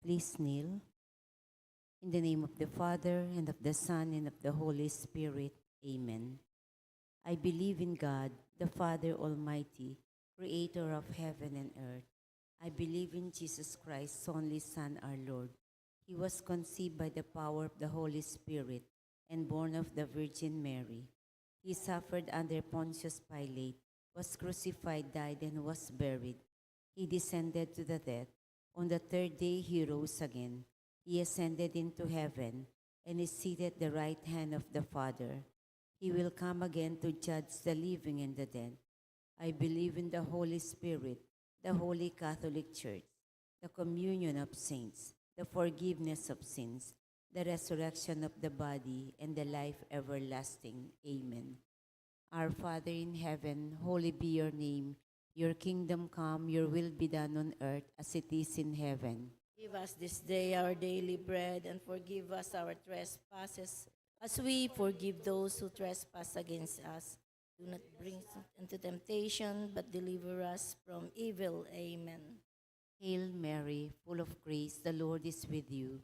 Please kneel. In the name of the Father, and of the Son, and of the Holy Spirit. Amen. I believe in God, the Father Almighty, creator of heaven and earth. I believe in Jesus Christ, only Son, our Lord. He was conceived by the power of the Holy Spirit and born of the Virgin Mary. He suffered under Pontius Pilate, was crucified, died, and was buried. He descended to the dead. On the third day he rose again. He ascended into heaven and is seated at the right hand of the Father. He will come again to judge the living and the dead. I believe in the Holy Spirit, the Holy Catholic Church, the communion of saints, the forgiveness of sins, the resurrection of the body, and the life everlasting. Amen. Our Father in heaven, holy be your name. Your kingdom come, your will be done on earth as it is in heaven. Give us this day our daily bread, and forgive us our trespasses, as we forgive those who trespass against us. Do not bring us into temptation, but deliver us from evil. Amen. Hail Mary, full of grace, the Lord is with you.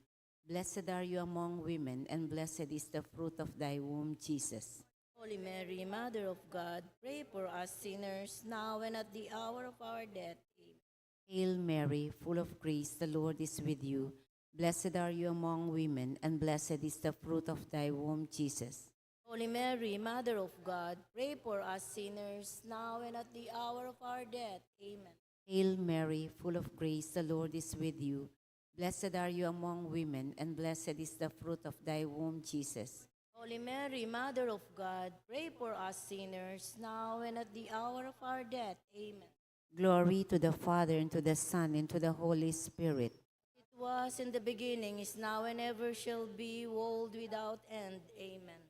Blessed are you among women, and blessed is the fruit of thy womb, Jesus. Holy Mary, Mother of God, pray for us sinners, now and at the hour of our death. Amen. Hail Mary, full of grace, the Lord is with you. Blessed are you among women, and blessed is the fruit of thy womb, Jesus. Holy Mary, Mother of God, pray for us sinners, now and at the hour of our death. Amen. Hail Mary, full of grace, the Lord is with you. Blessed are you among women, and blessed is the fruit of thy womb, Jesus. Holy Mary, Mother of God, pray for us sinners, now and at the hour of our death. Amen. Glory to the Father, and to the Son, and to the Holy Spirit. It was in the beginning, is now, and ever shall be, world without end. Amen.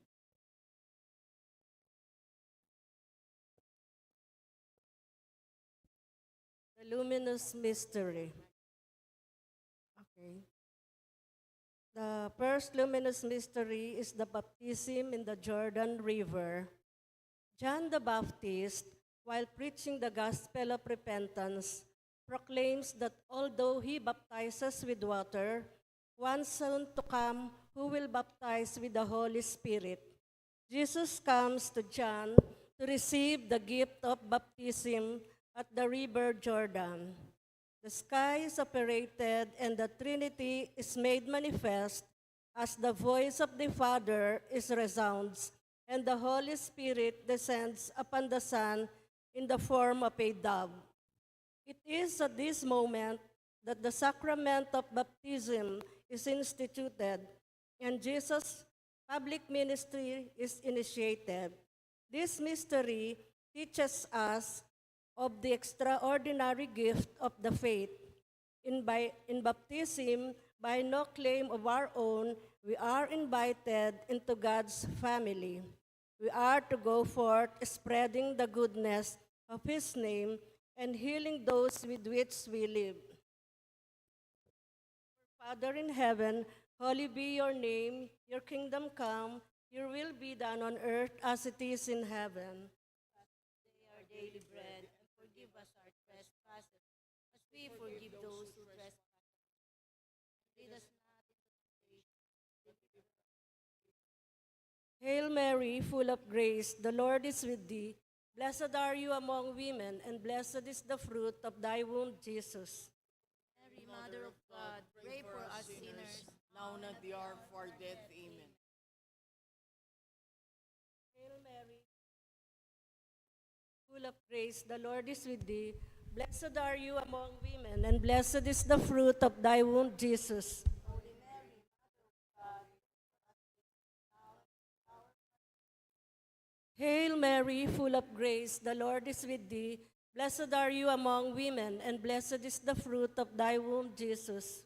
The luminous mystery. Okay. The first luminous mystery is the baptism in the Jordan River. John the Baptist, while preaching the gospel of repentance, proclaims that although he baptizes with water, one soon to come who will baptize with the Holy Spirit. Jesus comes to John to receive the gift of baptism at the river Jordan. The sky is separated and the Trinity is made manifest as the voice of the Father is resounds and the Holy Spirit descends upon the Son in the form of a dove. It is at this moment that the sacrament of baptism is instituted and Jesus' public ministry is initiated. This mystery teaches us of the extraordinary gift of the faith. In baptism, by no claim of our own, we are invited into God's family. We are to go forth spreading the goodness of His name and healing those with which we live. Father in heaven, holy be your name, your kingdom come, your will be done on earth as it is in heaven. Today our daily bread, and forgive us our trespasses, as we forgive those who trespass. Lead us not into temptation. Hail Mary, full of grace, the Lord is with thee. Blessed are you among women, and blessed is the fruit of thy womb, Jesus. Mary, Mother of God, pray for us sinners, now and at the hour of our death. Amen. Hail Mary, full of grace, the Lord is with thee. Blessed are you among women, and blessed is the fruit of thy womb, Jesus. Holy Mary, Mother of God, Hail Mary, full of grace, the Lord is with thee. Blessed are you among women, and blessed is the fruit of thy womb, Jesus.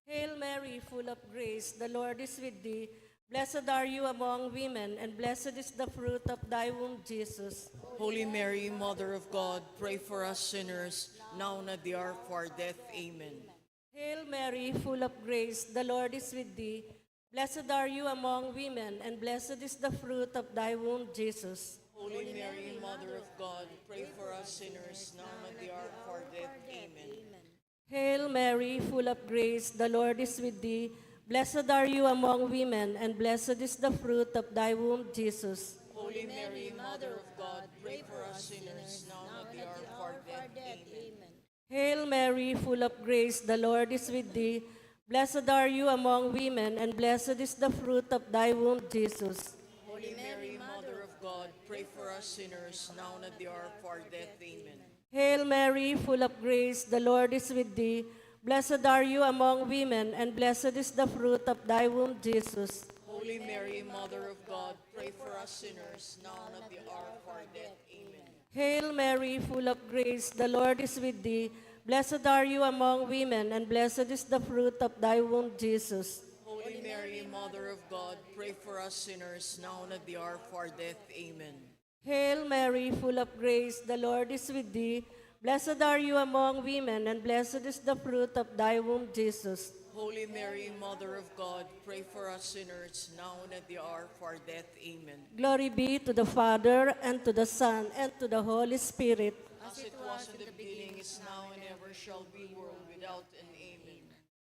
Hail Mary, full of grace, the Lord is with thee. Blessed are you among women, and blessed is the fruit of thy womb, Jesus. Holy Mary, Mother of God, pray for us sinners, now and at the hour of our death. Amen. Hail Mary, full of grace, the Lord is with thee. Blessed are you among women, and blessed is the fruit of thy womb, Jesus. Holy Mary, Mother of God, pray for us sinners, now and at the hour of our death. Amen. Hail Mary, full of grace, the Lord is with thee. Blessed are you among women, and blessed is the fruit of thy womb, Jesus. Holy Mary, Mother of God, pray for us sinners, now and at the hour of our death. Amen. Hail Mary, full of grace, the Lord is with thee. Blessed are you among women, and blessed is the fruit of thy womb, Jesus. Holy Mary, Mother of God, pray for us sinners, now and at the hour of our death. Amen. Hail Mary, full of grace, the Lord is with thee. Blessed are you among women, and blessed is the fruit of thy womb, Jesus. Holy Mary, Mother of God, pray for us sinners, now and at the hour of our death. Amen. Hail Mary, full of grace, the Lord is with thee. Blessed are you among women, and blessed is the fruit of thy womb, Jesus. Holy Mary, Mother of God, pray for us sinners, now and at the hour of our death. Amen. Hail Mary, full of grace, the Lord is with thee. Blessed are you among women, and blessed is the fruit of thy womb, Jesus. Holy Mary, Mother of God, pray for us sinners, now and at the hour of our death. Amen. Glory be to the Father, and to the Son, and to the Holy Spirit. As it was in the beginning, is now, and ever shall be, world without end. Amen.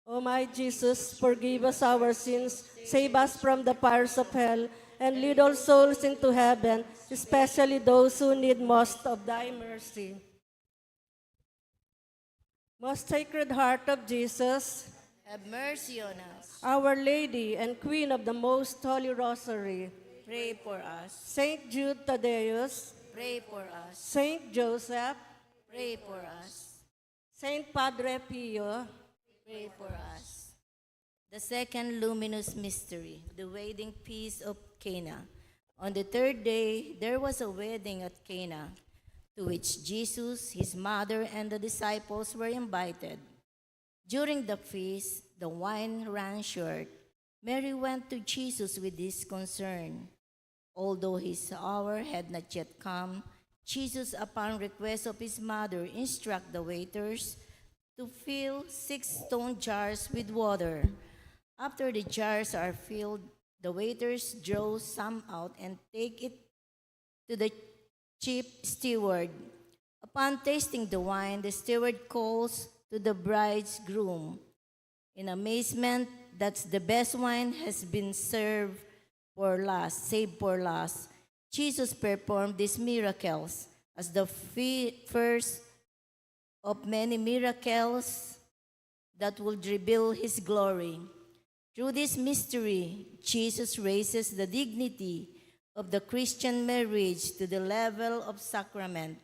O my Jesus, forgive us our sins, save us from the fires of hell, and lead all souls into heaven, especially those who need most of thy mercy. Most Sacred Heart of Jesus, Have mercy on us. Our Lady and Queen of the Most Holy Rosary, Pray for us. Saint Jude Thaddeus, Pray for us. Saint Joseph, Pray for us. Saint Padre Pio, Pray for us. The second luminous mystery, the wedding feast of Cana. On the third day, there was a wedding at Cana, to which Jesus, his mother, and the disciples were invited. During the feast, the wine ran short. Mary went to Jesus with this concern. Although his hour had not yet come, Jesus, upon request of his mother, instructed the waiters to fill 6 stone jars with water. After the jars are filled, the waiters draw some out and take it to the chief steward. Upon tasting the wine, the steward calls to the bridegroom in amazement that the best wine has been saved for last. Jesus performed these miracles as the first of many miracles that would reveal his glory. Through this mystery, Jesus raises the dignity of the Christian marriage to the level of sacrament.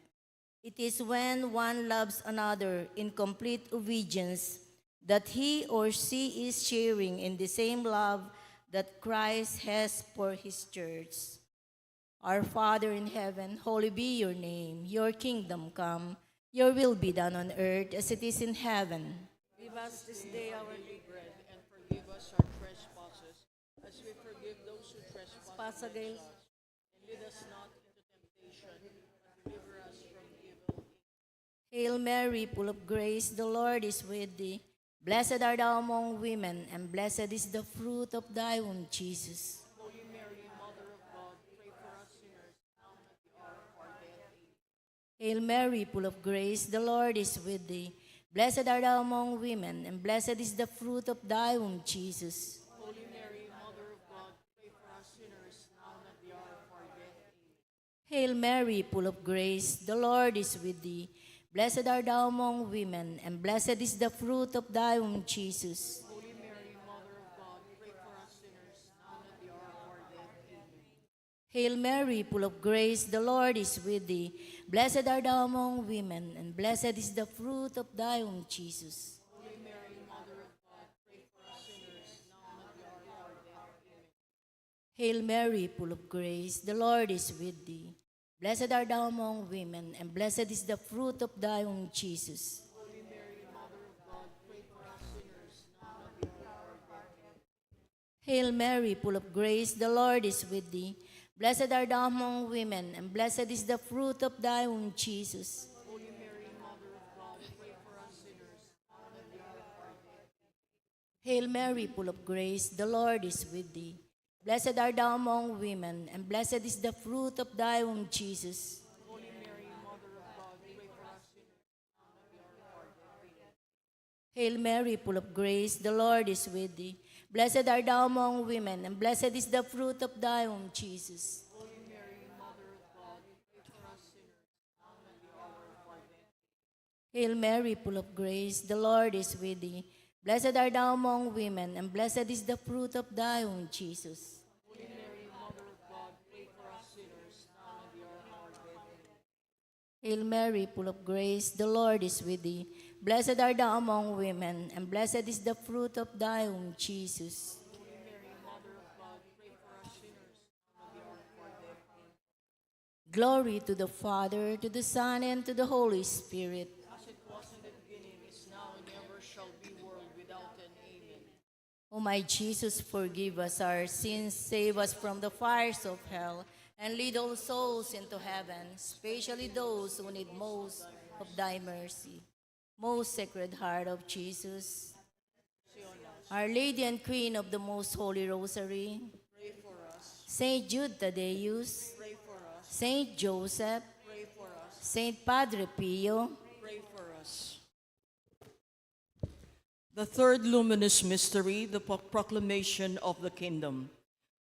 It is when one loves another in complete obedience that he or she is sharing in the same love that Christ has for his church. Our Father in heaven, holy be your name. Your kingdom come. Your will be done on earth as it is in heaven. give us this day our Daily bread, and forgive us our trespasses, as we forgive those who trespass pass against. And lead us not into temptation, but deliver us from evil. Hail Mary, full of grace, the Lord is with thee. Blessed art thou among women, and blessed is the fruit of thy womb, Jesus. Holy Mary, Mother of God, pray for us sinners, now and at the hour of our death. Amen. Hail Mary, full of grace, the Lord is with thee. Blessed art thou among women, and blessed is the fruit of thy womb, Jesus. Holy Mary, Mother of God, pray for us sinners, now and at the hour of our death. Amen. Hail Mary, full of grace, the Lord is with thee. Blessed art thou among women, and blessed is the fruit of thy womb, Jesus. Holy Mary, Mother of God, pray for us sinners, now and at the hour of our death. Amen. Hail Mary, full of grace, the Lord is with thee. Blessed art thou among women, and blessed is the fruit of thy womb, Jesus. Holy Mary, Mother of God, pray for us sinners, now and at the hour of our death. Amen. Hail Mary, full of grace, the Lord is with thee. Blessed art thou among women, and blessed is the fruit of thy womb, Jesus. Holy Mary, Mother of God, pray for us sinners, now and at the hour of our death. Hail Mary, full of grace, the Lord is with thee. Blessed art thou among women, and blessed is the fruit of thy womb, Jesus. Holy Mary, Mother of God, pray for us sinners, now and at the hour of our death. Hail Mary, full of grace, the Lord is with thee. Blessed art thou among women, and blessed is the fruit of thy womb, Jesus. Hail Mary, full of grace, the Lord is with thee. Blessed art thou among women, and blessed is the fruit of thy womb, Jesus. Hail Mary, full of grace, the Lord is with thee. Blessed art thou among women, and blessed is the fruit of thy womb, Jesus. Hail Mary, full of grace, the Lord is with thee. Blessed art thou among women, and blessed is the fruit of thy womb, Jesus. Glory to the Father, to the Son, and to the Holy Spirit. As it was in the beginning, is now, and ever shall be, world without end. Amen. O my Jesus, forgive us our sins, save us from the fires of hell, and lead all souls into heaven, especially those who need most of thy mercy. Most Sacred Heart of Jesus, Our Lady and Queen of the Most Holy Rosary, Pray for us. Saint Jude Thaddeus, Pray for us. Saint Joseph, Pray for us. Saint Padre Pio, Pray for us. The third luminous mystery, the proclamation of the kingdom.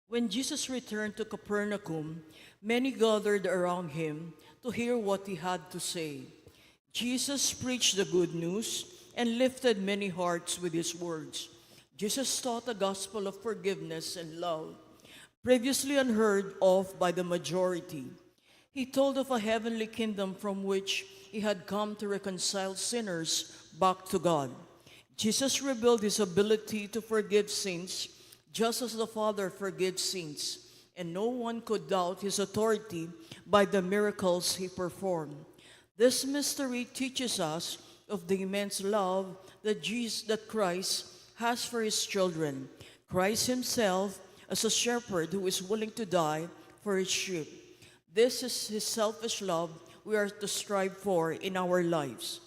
When Jesus returned to Capernaum, many gathered around him to hear what he had to say. Jesus preached the good news and lifted many hearts with his words. Jesus taught a gospel of forgiveness and love, previously unheard of by the majority. He told of a heavenly kingdom from which he had come to reconcile sinners back to God. Jesus revealed his ability to forgive sins, just as the Father forgives sins, and no one could doubt his authority by the miracles he performed. This mystery teaches us of the immense love that Christ has for his children. Christ himself as a shepherd who is willing to die for his sheep. This is his selfish love we are to strive for in our lives.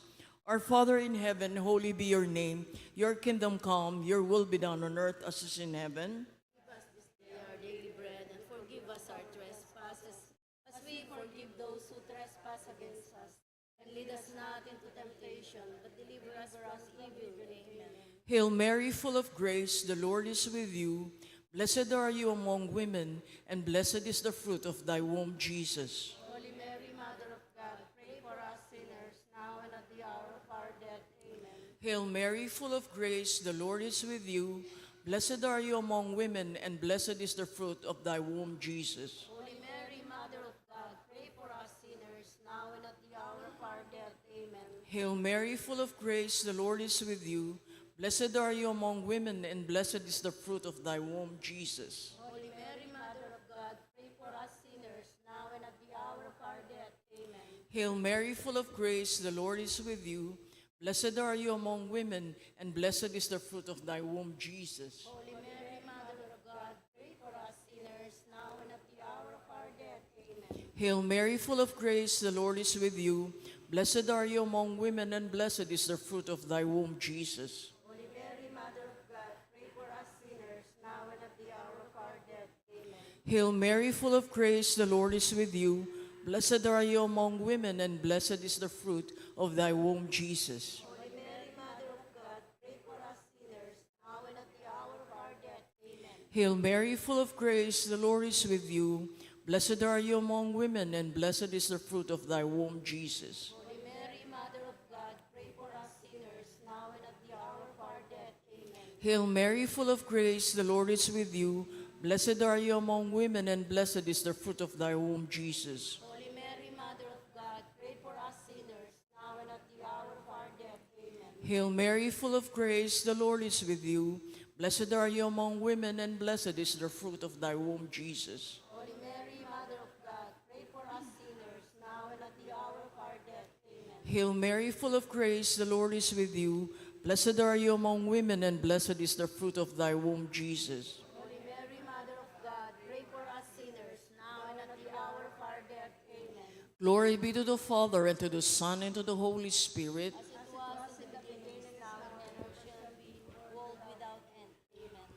Our Father in heaven, holy be your name. Your kingdom come, your will be done on earth as it is in heaven. give us this day our daily bread, and forgive us our trespasses, as we forgive those who trespass against us. And lead us not into temptation, but deliver us from evil. Amen. Hail Mary, full of grace, the Lord is with you. Blessed are you among women, and blessed is the fruit of thy womb, Jesus. Holy Mary, Mother of God, pray for us sinners, now and at the hour of our death. Amen. Hail Mary, full of grace, the Lord is with you. Blessed are you among women, and blessed is the fruit of thy womb, Jesus. Holy Mary, Mother of God, pray for us sinners, now and at the hour of our death. Amen. Hail Mary, full of grace, the Lord is with you. Blessed are you among women, and blessed is the fruit of thy womb, Jesus. Holy Mary, Mother of God, pray for us sinners, now and at the hour of our death. Amen. Hail Mary, full of grace, the Lord is with you. Blessed are you among women, and blessed is the fruit of thy womb, Jesus. Holy Mary, Mother of God, pray for us sinners, now and at the hour of our death. Amen. Hail Mary, full of grace, the Lord is with you. Blessed are you among women, and blessed is the fruit of thy womb, Jesus. Holy Mary, Mother of God, pray for us sinners, now and at the hour of our death. Amen. Hail Mary, full of grace, the Lord is with you. Blessed are you among women, and blessed is the fruit of thy womb, Jesus. Holy Mary, Mother of God, pray for us sinners, now and at the hour of our death. Amen. Hail Mary, full of grace, the Lord is with you. Blessed are you among women, and blessed is the fruit of thy womb, Jesus. Holy Mary, Mother of God, pray for us sinners, now and at the hour of our death. Amen. Hail Mary, full of grace, the Lord is with you. Blessed are you among women, and blessed is the fruit of thy womb, Jesus. Holy Mary, Mother of God, pray for us sinners, now and at the hour of our death. Amen. Hail Mary, full of grace, the Lord is with you. Blessed are you among women, and blessed is the fruit of thy womb, Jesus. Holy Mary, Mother of God, pray for us sinners, now and at the hour of our death. Amen. Hail Mary, full of grace, the Lord is with you. Blessed are you among women, and blessed is the fruit of thy womb, Jesus. Holy Mary, Mother of God, pray for us sinners, now and at the hour of our death. Amen. Glory be to the Father, and to the Son, and to the Holy Spirit. As it was in the beginning, now and ever shall be, world without end. Amen.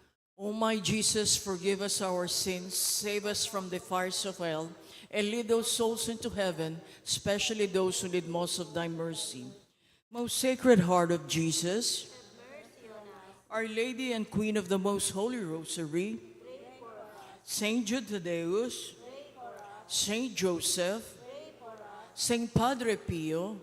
O my Jesus, forgive us our sins, save us from the fires of hell, and lead those souls into heaven, especially those who need most of thy mercy. Most Sacred Heart of Jesus, Our Lady and Queen of the Most Holy Rosary, Saint Jude Thaddeus, Saint Joseph, Saint Padre Pio,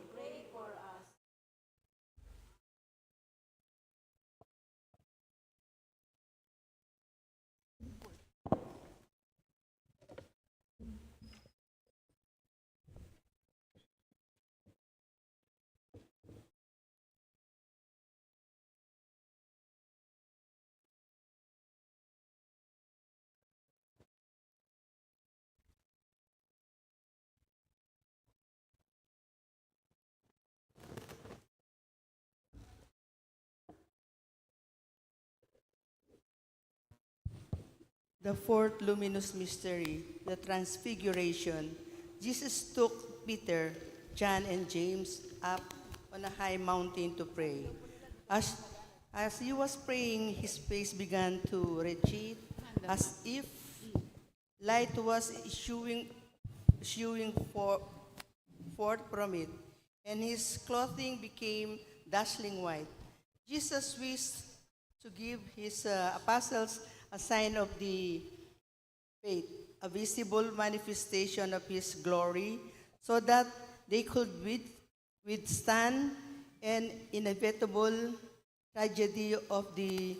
The fourth luminous mystery, the Transfiguration. Jesus took Peter, John, and James up on a high mountain to pray. As he was praying, his face began to retreat as if light was issuing forth from it, and his clothing became dazzling white. Jesus wished to give his apostles a sign of the faith, a visible manifestation of his glory, so that they could withstand an inevitable tragedy of the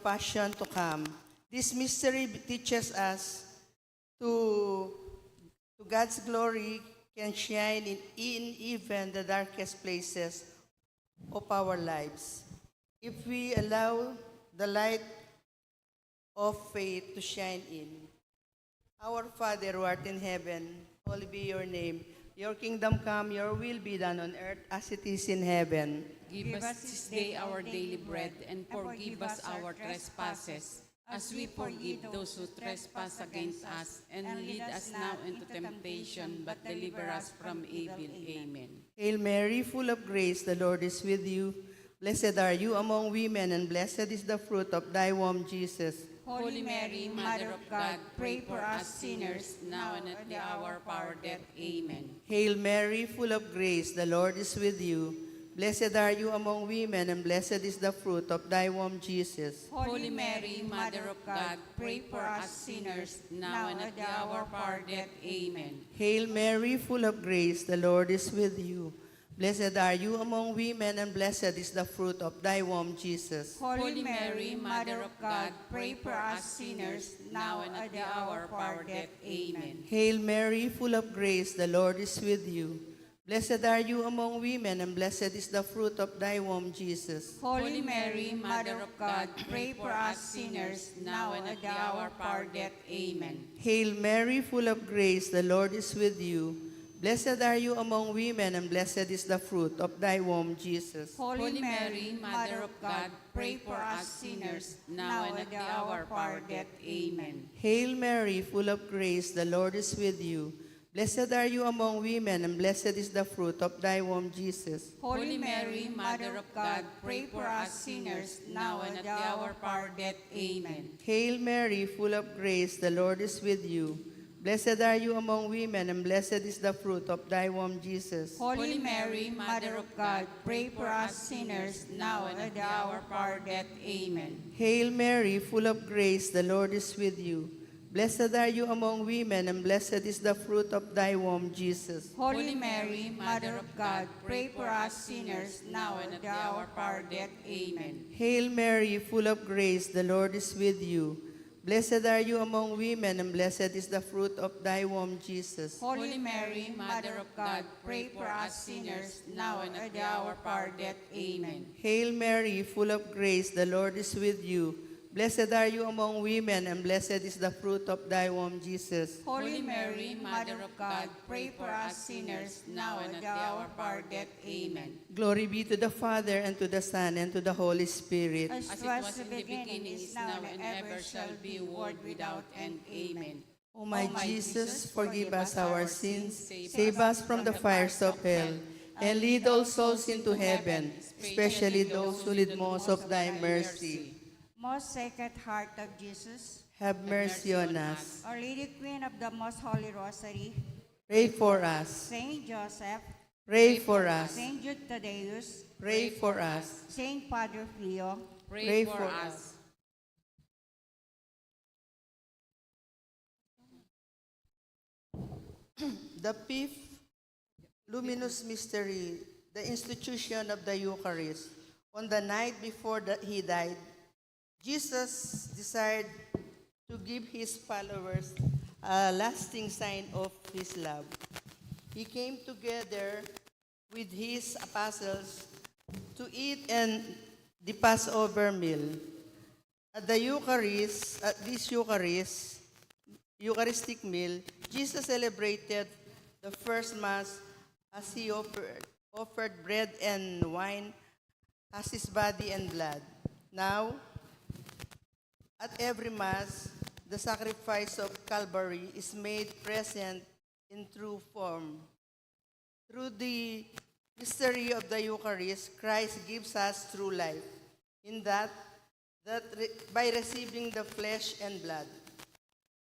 passion to come. This mystery teaches us to God's glory can shine in even the darkest places of our lives. If we allow the light of faith to shine in. Our Father who art in heaven, holy be your name. Your kingdom come, your will be done on earth as it is in heaven. Give us this day our daily bread, and forgive us our trespasses, as we forgive those who trespass against us. And lead us now into temptation, but deliver us from evil. Amen. Hail Mary, full of grace, the Lord is with you. Blessed are you among women, and blessed is the fruit of thy womb, Jesus. Holy Mary, Mother of God, pray for us sinners, now and at the hour of our death. Amen. Hail Mary, full of grace, the Lord is with you. Blessed are you among women, and blessed is the fruit of thy womb, Jesus. Holy Mary, Mother of God, pray for us sinners, now and at the hour of our death. Amen. Hail Mary, full of grace, the Lord is with you. Blessed are you among women, and blessed is the fruit of thy womb, Jesus. Holy Mary, Mother of God, pray for us sinners, now and at the hour of our death. Amen. Hail Mary, full of grace, the Lord is with you. Blessed are you among women, and blessed is the fruit of thy womb, Jesus. Holy Mary, Mother of God, pray for us sinners, now and at the hour of our death. Amen. Hail Mary, full of grace, the Lord is with you. Blessed are you among women, and blessed is the fruit of thy womb, Jesus. Holy Mary, Mother of God, pray for us sinners, now and at the hour of our death. Amen. Hail Mary, full of grace, the Lord is with you. Blessed are you among women, and blessed is the fruit of thy womb, Jesus. Holy Mary, Mother of God, pray for us sinners, now and at the hour of our death. Amen. Hail Mary, full of grace, the Lord is with you. Blessed are you among women, and blessed is the fruit of thy womb, Jesus. Holy Mary, Mother of God, pray for us sinners, now and at the hour of our death. Amen. Hail Mary, full of grace, the Lord is with you. Blessed are you among women, and blessed is the fruit of thy womb, Jesus. Holy Mary, Mother of God, pray for us sinners, now and at the hour of our death. Amen. Hail Mary, full of grace, the Lord is with you. Blessed are you among women, and blessed is the fruit of thy womb, Jesus. Holy Mary, Mother of God, pray for us sinners, now and at the hour of our death. Amen. Hail Mary, full of grace, the Lord is with you. Blessed are you among women, and blessed is the fruit of thy womb, Jesus. Holy Mary, Mother of God, pray for us sinners, now and at the hour of our death. Amen. Glory be to the Father, and to the Son, and to the Holy Spirit. As it was in the beginning, is now, and ever shall be, world without end. Amen. O my Jesus, forgive us our sins, save us from the fires of hell, and lead all souls into heaven, especially those who need most of thy mercy. Most Sacred Heart of Jesus, have mercy on us. Our Lady Queen of the Most Holy Rosary, Pray for us. Saint Joseph, Pray for us. Saint Jude Thaddeus, Pray for us. Saint Padre Pio, Pray for us. The fifth luminous mystery, the institution of the Eucharist. On the night before he died, Jesus desired to give his followers a lasting sign of his love. He came together with his apostles to eat the Passover meal. At this Eucharistic meal, Jesus celebrated the first Mass as he offered bread and wine as his body and blood. Now, at every Mass, the sacrifice of Calvary is made present in true form. Through the mystery of the Eucharist, Christ gives us true life, in that by receiving the flesh and blood,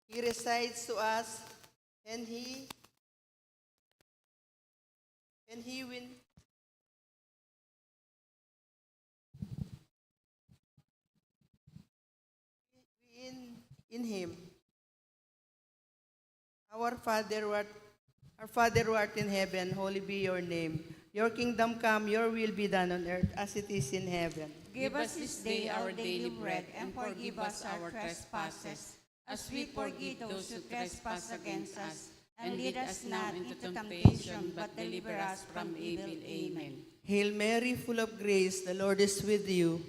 he resides to us, and he win. In him. Our Father who art in heaven, holy be your name. Your kingdom come, your will be done on earth as it is in heaven. give us this day our daily bread, and forgive us our trespasses, as we forgive those who trespass against us. And lead us not into temptation, but deliver us from evil. Amen. Hail Mary, full of grace, the Lord is with you.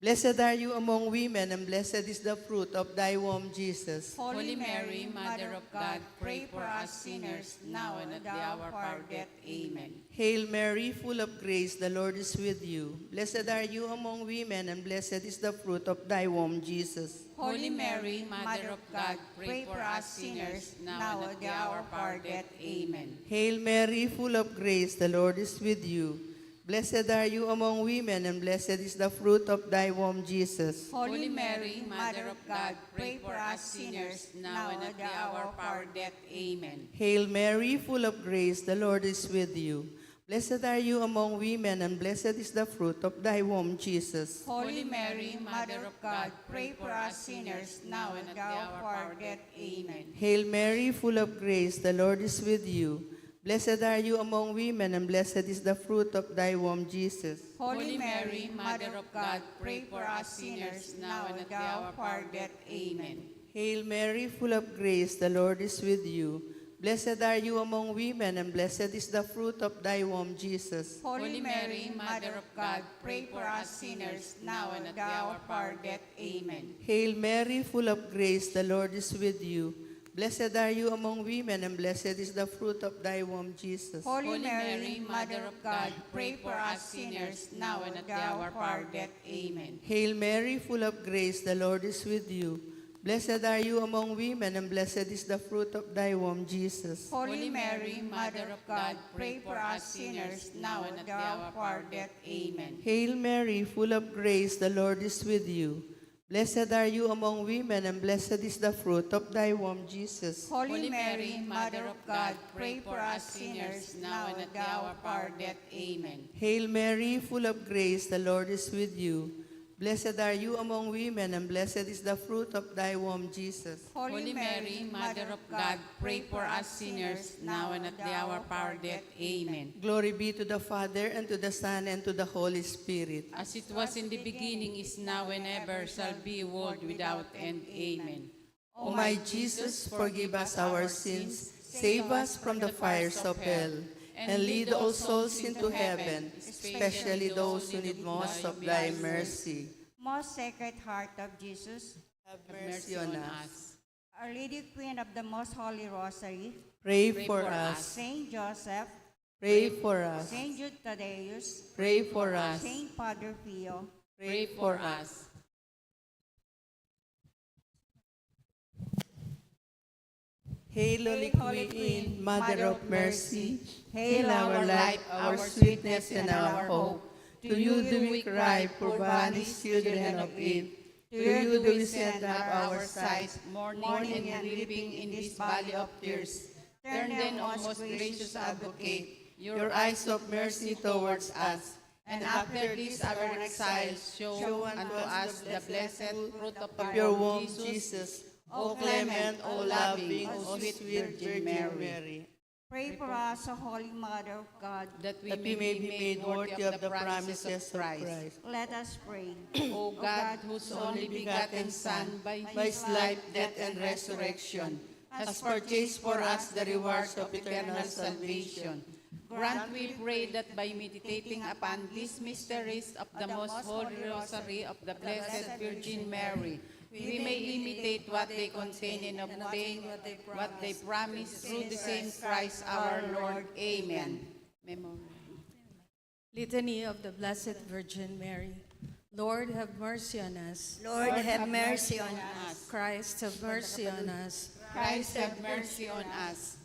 Blessed are you among women, and blessed is the fruit of thy womb, Jesus. Holy Mary, Mother of God, pray for us sinners, now and at the hour of our death. Amen. Hail Mary, full of grace, the Lord is with you. Blessed are you among women, and blessed is the fruit of thy womb, Jesus. Holy Mary, Mother of God, pray for us sinners, now and at the hour of our death. Amen. Hail Mary, full of grace, the Lord is with you. Blessed are you among women, and blessed is the fruit of thy womb, Jesus. Holy Mary, Mother of God, pray for us sinners, now and at the hour of our death. Amen. Hail Mary, full of grace, the Lord is with you. Blessed are you among women, and blessed is the fruit of thy womb, Jesus. Holy Mary, Mother of God, pray for us sinners, now and at the hour of our death. Amen. Hail Mary, full of grace, the Lord is with you. Blessed are you among women, and blessed is the fruit of thy womb, Jesus. Holy Mary, Mother of God, pray for us sinners, now and at the hour of our death. Amen. Hail Mary, full of grace, the Lord is with you. Blessed are you among women, and blessed is the fruit of thy womb, Jesus. Holy Mary, Mother of God, pray for us sinners, now and at the hour of our death. Amen. Hail Mary, full of grace, the Lord is with you. Blessed are you among women, and blessed is the fruit of thy womb, Jesus. Holy Mary, Mother of God, pray for us sinners, now and at the hour of our death. Amen. Hail Mary, full of grace, the Lord is with you. Blessed are you among women, and blessed is the fruit of thy womb, Jesus. Holy Mary, Mother of God, pray for us sinners, now and at the hour of our death. Amen. Hail Mary, full of grace, the Lord is with you. Blessed are you among women, and blessed is the fruit of thy womb, Jesus. Holy Mary, Mother of God, pray for us sinners, now and at the hour of our death. Amen. Hail Mary, full of grace, the Lord is with you. Blessed are you among women, and blessed is the fruit of thy womb, Jesus. Holy Mary, Mother of God, pray for us sinners, now and at the hour of our death. Amen. Glory be to the Father, and to the Son, and to the Holy Spirit. As it was in the beginning, is now, and ever shall be, world without end. Amen. O my Jesus, forgive us our sins, save us from the fires of hell, and lead all souls into heaven, especially those who need most of thy mercy. Most Sacred Heart of Jesus, Have mercy on us. Our Lady Queen of the Most Holy Rosary, Pray for us. Saint Joseph, Pray for us. Saint Jude Thaddeus, Pray for us. Saint Padre Pio, Pray for us. Hail, Holy Queen, Mother of Mercy, Hail our light, our sweetness, and our hope. To you do we cry, poor banished children of Eve. To you do we send up our sighs, mourning and weeping in this valley of tears. Turn then, O most gracious Advocate, your eyes of mercy towards us, and after this our exile, show unto us the blessed fruit of your our womb, Jesus. Jesus. O clement, O loving, O sweet Virgin Mary, Pray for us, O Holy Mother of God. that we That may be made worthy of the promises of Christ. Let us pray. O God, whose only begotten Son, by his life, death, and resurrection, has purchased for us the rewards of eternal salvation, grant, we pray, that by meditating upon these mysteries of the most holy rosary of the Blessed Virgin Mary, we may imitate what they contain and obtain what they promise through the same Christ our Lord. Amen. Memory. Litany of the Blessed Virgin Mary. Lord, have mercy on us. Lord, have mercy on us. Christ, have mercy on us. Christ, have mercy on us.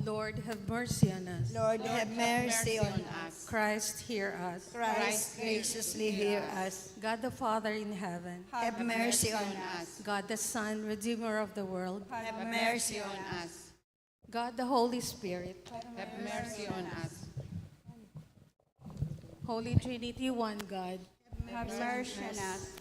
Lord, have mercy on us. Lord, have mercy on us. Christ, hear us. Christ, graciously hear us. God the Father in heaven, Have mercy on us. God the Son, Redeemer of the world, Have mercy on us. us. God the Holy Spirit, Have mercy on us. Holy Trinity, one God, Have mercy on us.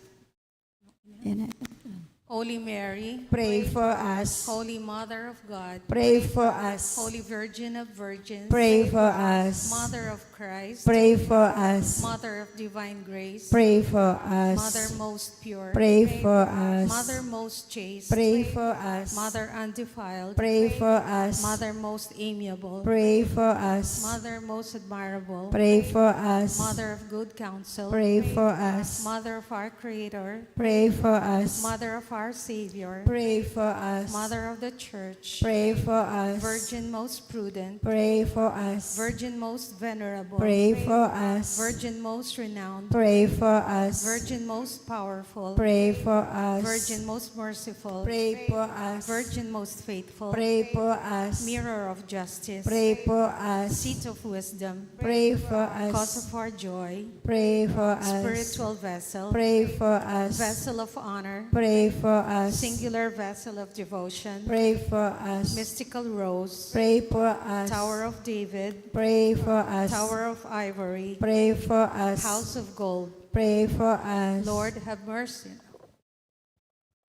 Holy Mary, Pray for us. Holy Mother of God, Pray for us. Holy Virgin of Virgins, Pray for us. Mother of Christ, Pray for us. Mother of Divine Grace, Pray for Mother us. most pure, Pray for us. Mother most chaste, Pray for us. Mother undefiled, Pray for us. Mother most amiable, Pray for us. Mother most admirable, Pray for us. Mother of good counsel, Pray for us. Mother of our Creator, Pray for us. Mother of our Savior, Pray for us. Mother of the Church, Pray for us. Virgin most prudent, Pray for us. Virgin most venerable, Pray for us. Virgin most renowned, Pray for us. Virgin most powerful, Pray for us. Virgin most merciful, Pray for us. Virgin most faithful, Pray for us. Mirror of justice, Pray for us. Seat of wisdom, Pray for Cause us. of our joy, Pray for us. Spiritual vessel, Pray for us. Vessel of honor, Pray for us. Singular vessel of devotion, Pray for us. Mystical rose, Pray for us. Tower of David, Pray for us. Tower of ivory, Pray for us. House of gold, Pray for us. Lord have mercy.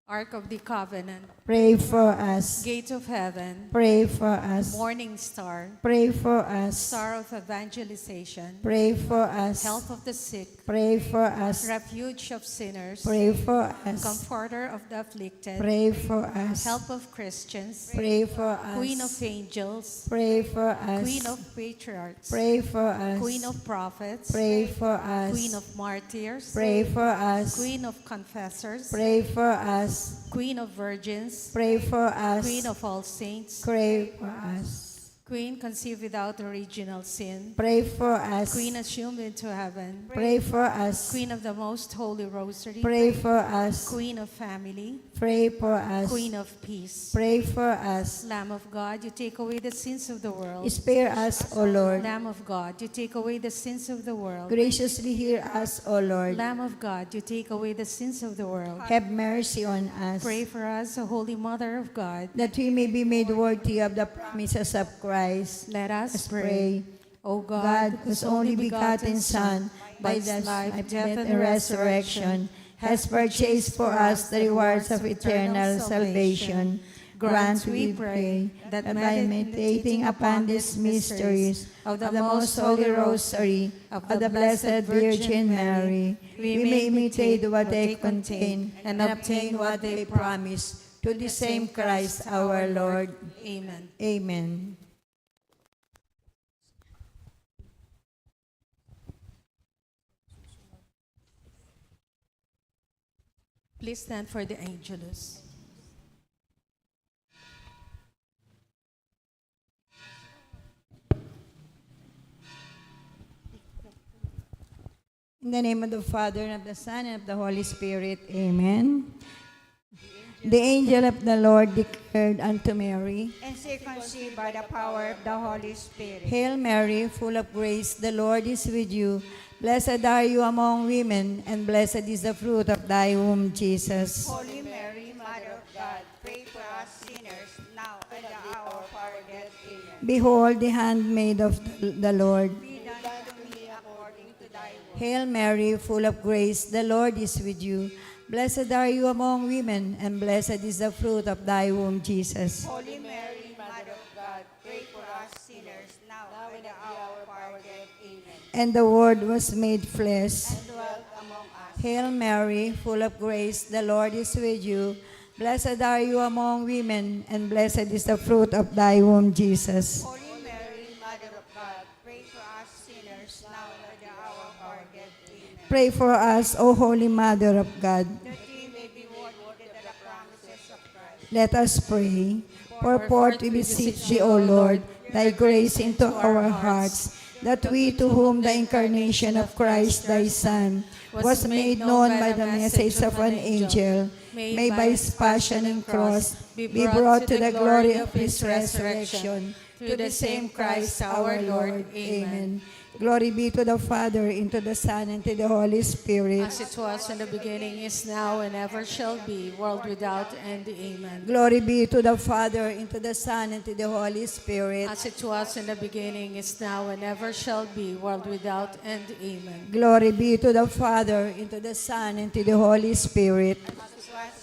Ark of the Covenant, Pray for us. Gate of Heaven, Pray for us. Morning Star, Pray for us. Star of Evangelization, Pray for us. Health of the sick, Pray for us. Refuge of sinners, Pray for us. Comforter of the afflicted, Pray for us. Help of Christians, Pray for us. Queen of angels, Pray for us. Queen of patriarchs, Pray for us. Queen of prophets, Pray for us. Queen of martyrs, Pray for us. Queen of confessors, Pray for us. Queen of virgins, Pray for us. Queen of all saints, Pray for us. Queen conceived without original sin, Pray for us. Queen assumed into heaven, Pray for us. Queen of the most holy rosary, Pray for us. Queen of family, Pray for us. Queen of peace, Pray for us. Lamb of God, you take away the sins of the world. Spare us, O Lord. Lamb of God, you take away the sins of the world. Graciously hear us, O Lord. Lamb of God, you take away the sins of the world. Have mercy on us, Pray for us, O Holy Mother of God. that we may be made worthy of the promises of Christ. Let us Let's pray. pray. O God, whose only begotten Son, by His life, death, and resurrection, has purchased for us the rewards of eternal salvation, grant, we pray, that by meditating upon these mysteries of the most holy rosary of the Blessed Virgin Mary, we may imitate what they contain and obtain what they promise, to the same Christ our Lord. Amen. Amen. Please stand for the Angelus. In the name of the Father, and of the Son, and of the Holy Spirit. Amen. The angel of the Lord declared unto Mary, and she conceived by the power of the Holy Spirit. Hail Mary, full of grace, the Lord is with you. Blessed are you among women, and blessed is the fruit of thy womb, Jesus. Holy Mary, Mother of God, pray for us sinners, now and at the hour of our death. Amen. Behold the handmaid of the Lord. Be done to me according to thy word. Hail Mary, full of grace, the Lord is with you. Blessed are you among women, and blessed is the fruit of thy womb, Jesus. Holy Mary, Mother of God, pray for us sinners, now and at the hour of our death. Amen. And the Word was made flesh. And dwelt among us. Hail Mary, full of grace, the Lord is with you. Blessed are you among women, and blessed is the fruit of thy womb, Jesus. Holy Mary, Mother of God, pray for us sinners, now and at the hour of our death. Amen. Pray for us, O Holy Mother of God. That we may be worthy to the promises of Christ. Let us pray. Pour forth, we beseech thee, O Lord, thy grace into our hearts, that we, to whom the incarnation of Christ thy Son was made known by the message of an angel, may by his passion and cross be brought to the glory of his resurrection. Through the same Christ our Lord. Amen. Glory be to the Father, and to the Son, and to the Holy Spirit. As it was in the beginning, is now, and ever shall be, world without end. Amen. Glory be to the Father, and to the Son, and to the Holy Spirit. As it was in the beginning, is now, and ever shall be, world without end. Amen. Glory be to the Father, and to the Son, and to the Holy Spirit.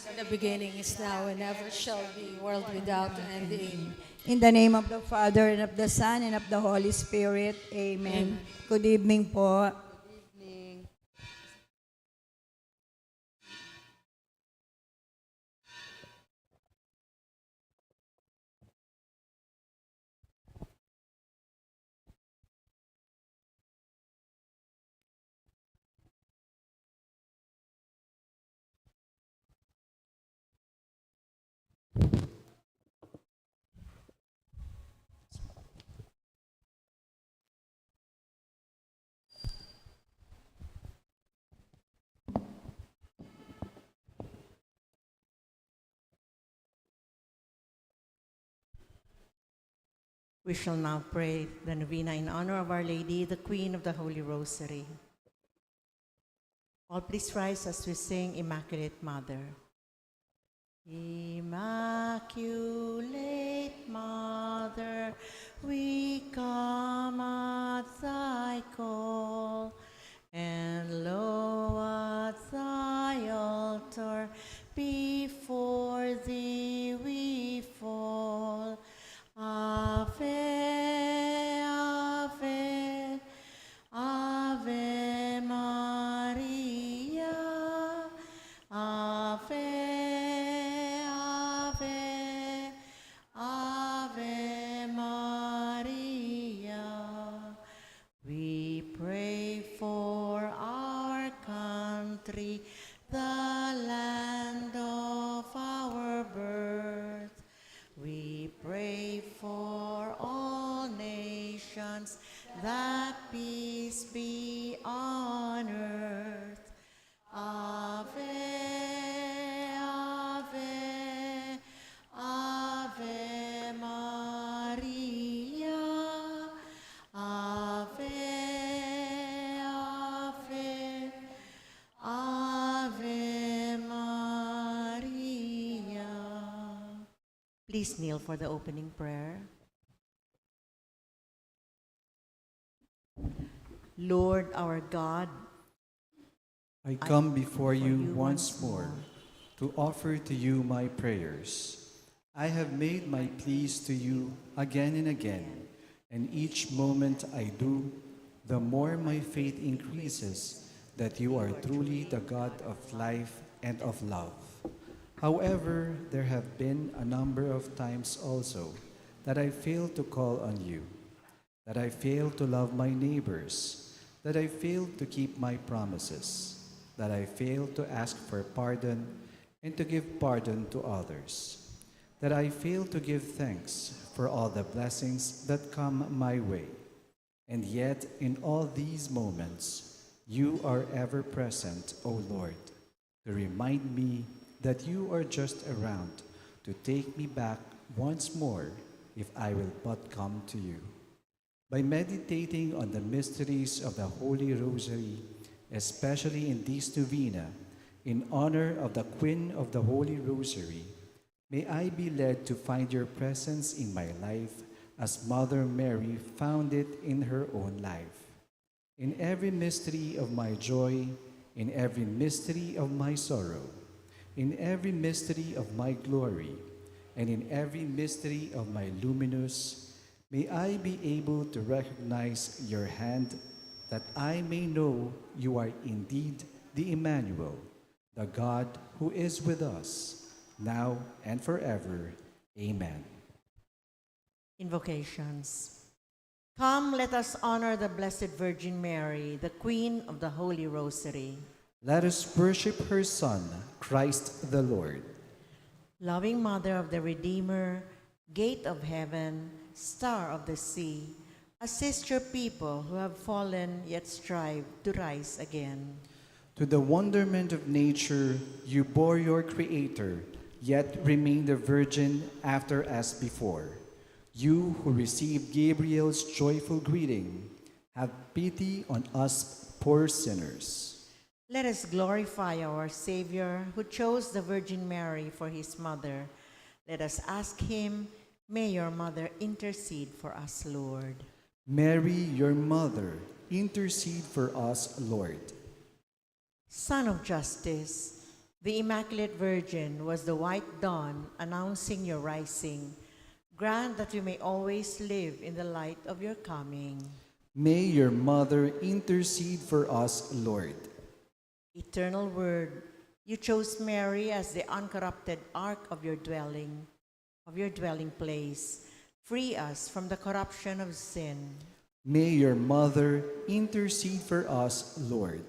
In the beginning, is now, and ever shall be, world without end. Amen. In the name of the Father, and of the Son, and of the Holy Spirit. Amen. Good evening po. We shall now pray the novena in honor of Our Lady, the Queen of the Holy Rosary. All please rise as we sing Immaculate Mother. Immaculate Mother, we come at thy call, and lo, at thy altar, before thee we fall. Ave, Ave, Ave Maria, Ave, Ave, Ave Maria. We pray for our country, the land of our birth. We pray for all nations, that peace be on earth. Ave, Ave, Ave Maria. Ave, Ave, Ave Maria. Please kneel for the opening prayer. Lord our God, I come before you once more to offer to you my prayers. I have made my pleas to you again and again, and each moment I do, the more my faith increases that you are truly the God of life and of love. However, there have been a number of times also that I failed to call on you, that I failed to love my neighbors, that I failed to keep my promises, that I failed to ask for pardon and to give pardon to others, that I failed to give thanks for all the blessings that come my way. And yet, in all these moments, you are ever present, O Lord, to remind me that you are just around to take me back once more if I will but come to you. By meditating on the mysteries of the Holy Rosary, especially in this novena, in honor of the Queen of the Holy Rosary, may I be led to find your presence in my life as Mother Mary found it in her own life. In every mystery of my joy, in every mystery of my sorrow, in every mystery of my glory, and in every mystery of my luminous, may I be able to recognize your hand, that I may know you are indeed the Emmanuel, the God who is with us, now and forever. Amen. Invocations. Come, let us honor the Blessed Virgin Mary, the Queen of the Holy Rosary. Let us worship her Son, Christ the Lord. Loving Mother of the Redeemer, Gate of Heaven, Star of the Sea, assist your people who have fallen yet strive to rise again. To the wonderment of nature, you bore your Creator, yet remained a virgin after as before. You who received Gabriel's joyful greeting, have pity on us poor sinners. Let us glorify our Savior, who chose the Virgin Mary for his mother. Let us ask him, may your mother intercede for us, Lord. Mary, your mother, intercede for us, Lord. Son of Justice, the Immaculate Virgin was the white dawn announcing your rising. Grant that we may always live in the light of your coming. May your mother intercede for us, Lord. Eternal Word, you chose Mary as the uncorrupted ark of your dwelling place. Free us from the corruption of sin. May your mother intercede for us, Lord.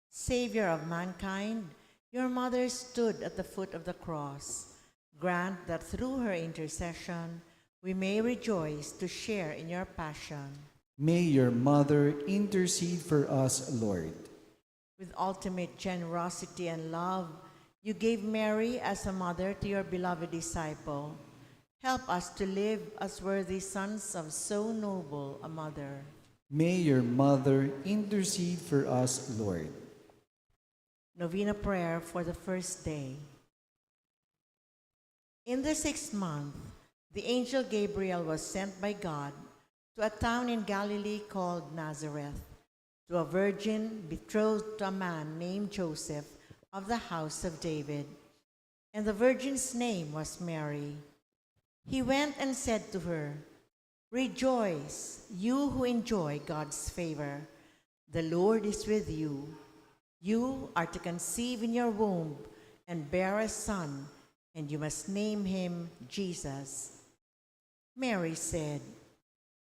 Savior of mankind, your mother stood at the foot of the cross. Grant that through her intercession, we may rejoice to share in your passion. May your mother intercede for us, Lord. With ultimate generosity and love, you gave Mary as a mother to your beloved disciple. Help us to live as worthy sons of so noble a mother. May your mother intercede for us, Lord. Novena Prayer for the First Day. In the 6th month, the angel Gabriel was sent by God to a town in Galilee called Nazareth, to a virgin betrothed to a man named Joseph of the house of David. And the virgin's name was Mary. He went and said to her, "Rejoice, you who enjoy God's favor. The Lord is with you. You are to conceive in your womb and bear a son, and you must name him Jesus." Mary said,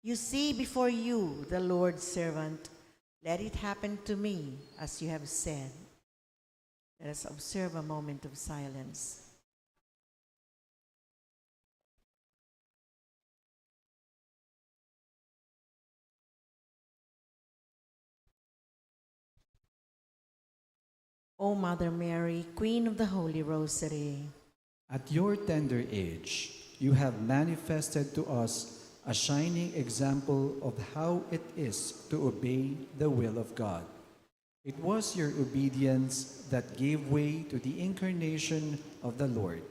"You see before you the Lord's servant. Let it happen to me as you have said." Let us observe a moment of silence. O Mother Mary, Queen of the Holy Rosary, At your tender age, you have manifested to us a shining example of how it is to obey the will of God. It was your obedience that gave way to the incarnation of the Lord.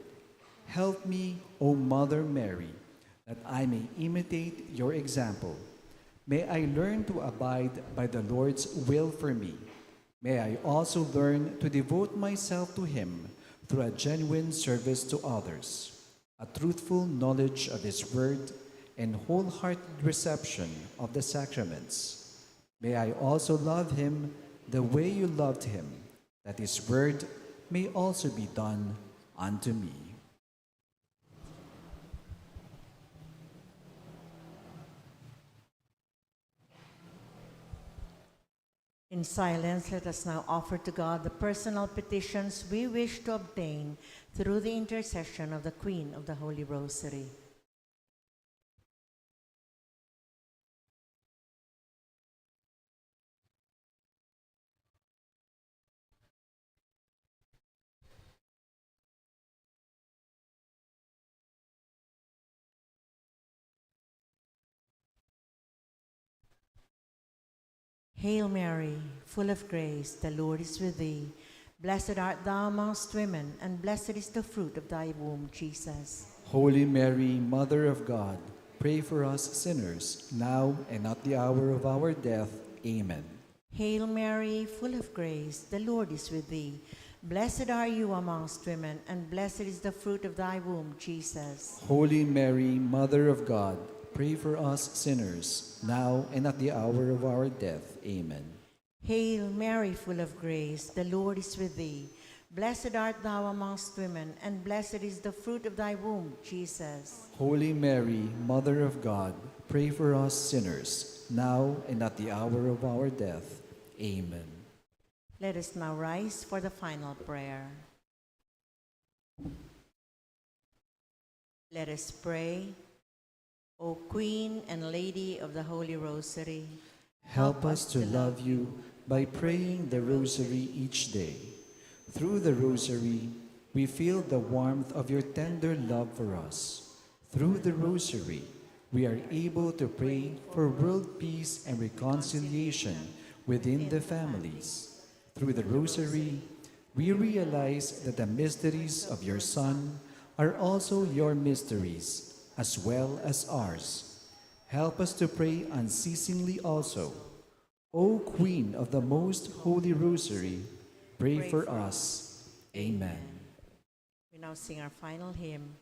Help me, O Mother Mary, that I may imitate your example. May I learn to abide by the Lord's will for me. May I also learn to devote myself to Him through a genuine service to others, a truthful knowledge of His Word, and wholehearted reception of the sacraments. May I also love Him the way you loved Him, that His Word may also be done unto me. in silence, let us now offer to God the personal petitions we wish to obtain through the intercession of the Queen of the Holy Rosary. Hail Mary, full of grace, the Lord is with thee. Blessed art thou amongst women, and blessed is the fruit of thy womb, Jesus. Holy Mary, Mother of God, pray for us sinners, now and at the hour of our death. Amen. Hail Mary, full of grace, the Lord is with thee. Blessed are you amongst women, and blessed is the fruit of thy womb, Jesus. Holy Mary, Mother of God, pray for us sinners, now and at the hour of our death. Amen. Hail Mary, full of grace, the Lord is with thee. Blessed art thou amongst women, and blessed is the fruit of thy womb, Jesus. Holy Mary, Mother of God, pray for us sinners, now and at the hour of our death. Amen. Let us now rise for the final prayer. Let us pray. O Queen and Lady of the Holy Rosary, Help us to love you by praying the Rosary each day. Through the Rosary, we feel the warmth of your tender love for us. Through the Rosary, we are able to pray for world peace and reconciliation within the families. Through the Rosary, we realize that the mysteries of your Son are also your mysteries, as well as ours. Help us to pray unceasingly also. O Queen of the Most Holy Rosary, pray for us. Amen. we now sing our final hymn.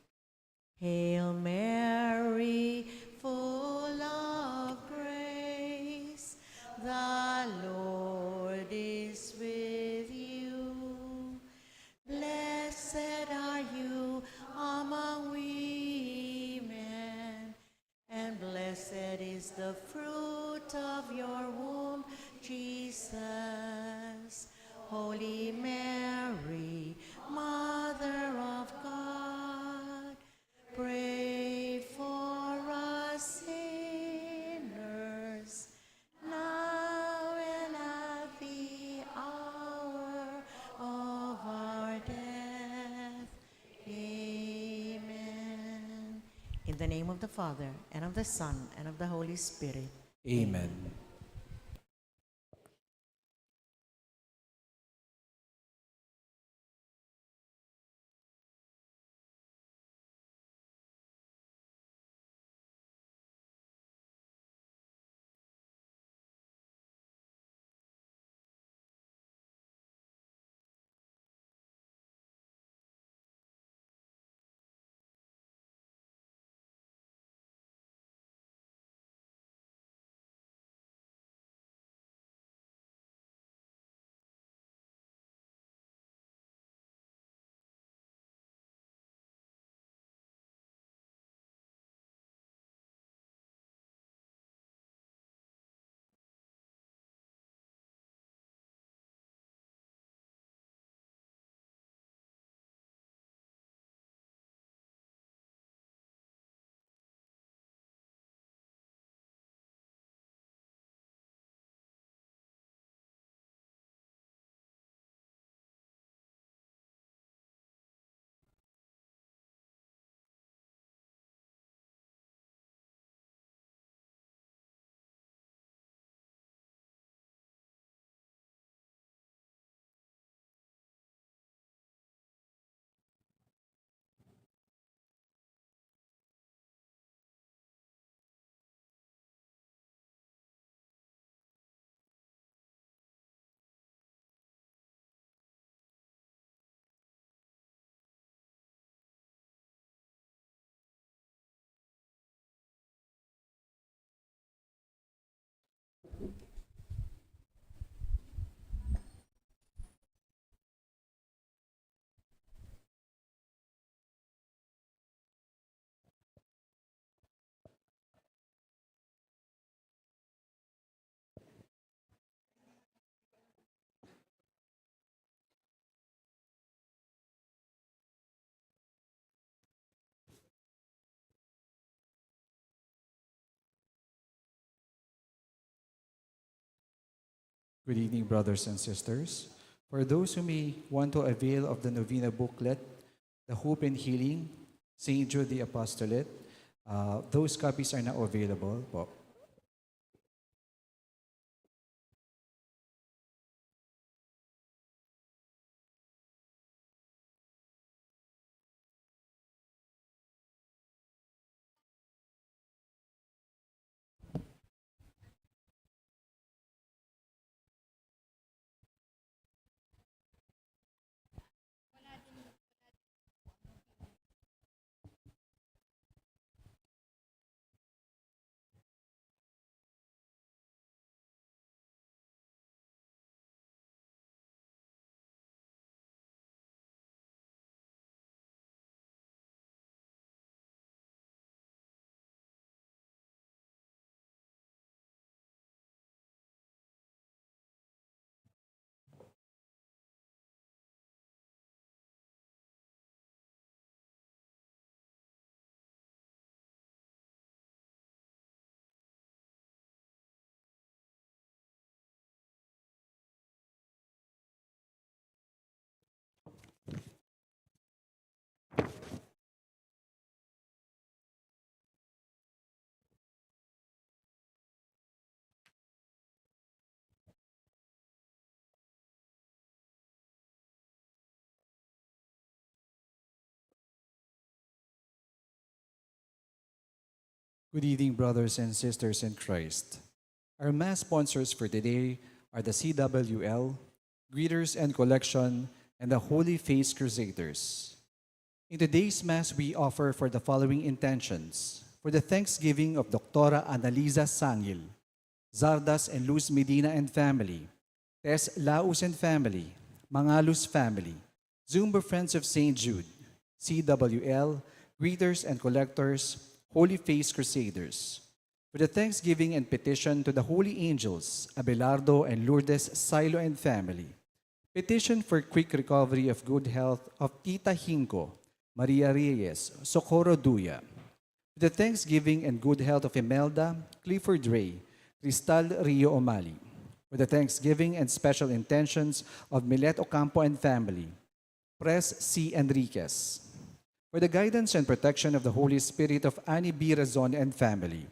Hail Mary, full of grace, the Lord is with you. Blessed are you among women, and blessed is the fruit of your womb, Jesus. Holy Mary, Mother of God, pray for us sinners, now and at the hour of our death. Amen. In the name of the Father, and of the Son, and of the Holy Spirit. Amen. Good evening, brothers and sisters. For those who may want to avail of the Novena booklet, The Hope and Healing, St. Jude the Apostolate, those copies are now available po. Good evening, brothers and sisters in Christ. Our Mass sponsors for today are the CWL, Greeters and Collection, and the Holy Face Crusaders. In today's Mass, we offer for the following intentions: for the thanksgiving of Dr. Annalisa Sangil, Zardas and Luz Medina and family, Tess Laus and family, Mangalus family, Zumba Friends of St. Jude, CWL, Greeters and Collectors, Holy Face Crusaders. For the thanksgiving and petition to the Holy Angels, Abelardo and Lourdes Silo and family. Petition for quick recovery of good health of Tita Hinko, Maria Reyes, Socorro Duya. For the thanksgiving and good health of Imelda, Clifford Ray, Cristal Rio Omali. For the thanksgiving and special intentions of Milet Ocampo and family. Pres C. Enriquez. For the guidance and protection of the Holy Spirit of Annie B. Razon and family.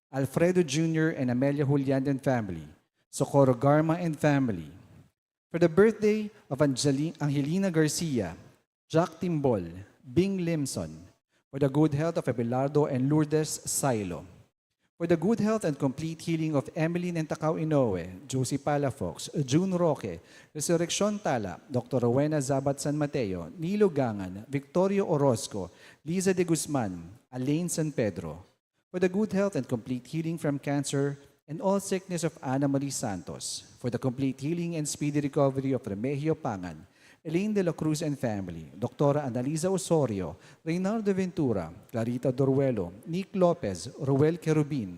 Alfredo Jr. and Amelia Julian and family. Socorro Garma and family. For the birthday of Angelina Garcia, Jack Timbol, Bing Limson. For the good health of Abelardo and Lourdes Silo. For the good health and complete healing of Emmeline and Takao Inoue, Josie Palafox, June Roque, Resurrection Tala, Dr. Rowena Zabat San Mateo, Nilo Gangan, Victorio Orozco, Liza de Guzman, Alain San Pedro. For the good health and complete healing from cancer and all sickness of Ana Marie Santos. For the complete healing and speedy recovery of Remigio Pangan, Elaine de la Cruz and family, Dr. Annalisa Osorio, Reynaldo Ventura, Clarita Doruelo, Nick Lopez, Roel Kerubin.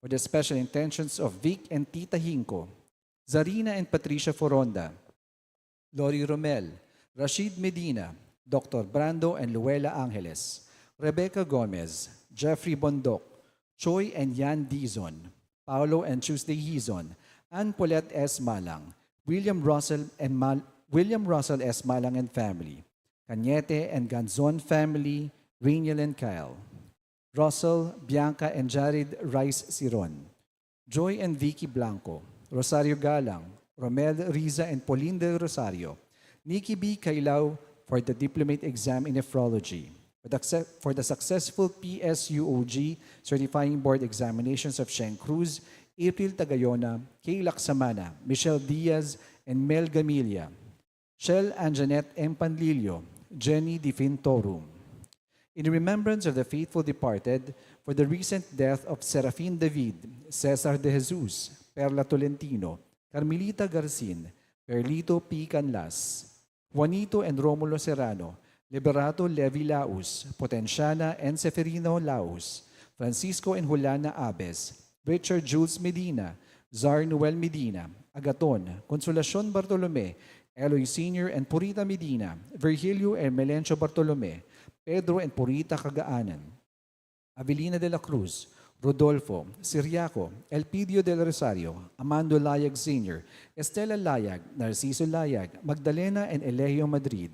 For the special intentions of Vic and Tita Hinko, Zarina and Patricia Foronda, Lori Romel, Rashid Medina, Dr. Brando and Luella Angeles, Rebecca Gomez, Jeffrey Bondok, Choi and Yan Dizon, Paulo and Tuesday Hizon, Ann Paulette S. Malang, William Russell S. Malang and family, Cañete and Ganzon family, Rainiel and Kyle, Russell, Bianca and Jared Rice Siron, Joy and Vicky Blanco, Rosario Galang, Romel Riza and Pauline Del Rosario, Nikki B. Kailao for the diplomate exam in nephrology, for the successful PSUOG certifying board examinations of Sheng Cruz, April Tagayona, Kay Laksamana, Michelle Diaz, and Mel Gamilia, Shell and Janet M. Panlilio, Jenny Difintorum. In remembrance of the faithful departed, for the recent death of Serafin David, Cesar de Jesus, Perla Tolentino, Carmelita Garcin, Perlito P. Canlas, Juanito and Romulo Serrano, Liberato Levi Laus, Potenciana and Seferino Laus, Francisco and Juliana Abes, Richard Jules Medina, Zar Noel Medina, Agaton, Consolacion Bartolome, Eloy Sr. and Purita Medina, Virgilio and Melencio Bartolome, Pedro and Purita Cagaanan, Avelina de la Cruz, Rodolfo, Siriaco, Elpidio del Rosario, Amando Layag Sr., Estela Layag, Narciso Layag, Magdalena and Elegio Madrid,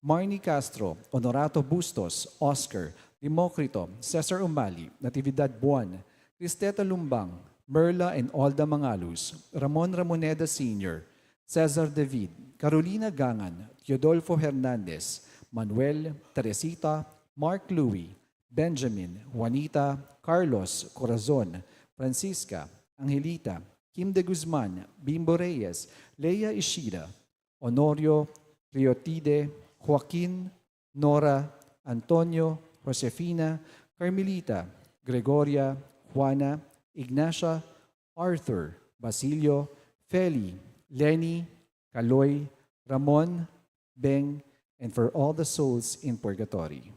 Marnie Castro, Honorato Bustos, Oscar, Democrito, Cesar Umali, Natividad Buwan, Cristeta Lumbang, Merla and Olda Mangalus, Ramon Ramoneda Sr., Cesar David, Carolina Gangan, Teodolfo Hernandez, Manuel, Teresita, Mark Louie, Benjamin, Juanita, Carlos, Corazon, Francisca, Angelita, Kim de Guzman, Bimbo Reyes, Leia Ishida, Honorio, Riotide, Joaquin, Nora, Antonio, Josefina, Carmelita, Gregoria, Juana, Ignacia, Arthur, Basilio, Feli, Lenny, Kaloy, Ramon, Beng, and for all the souls in purgatory.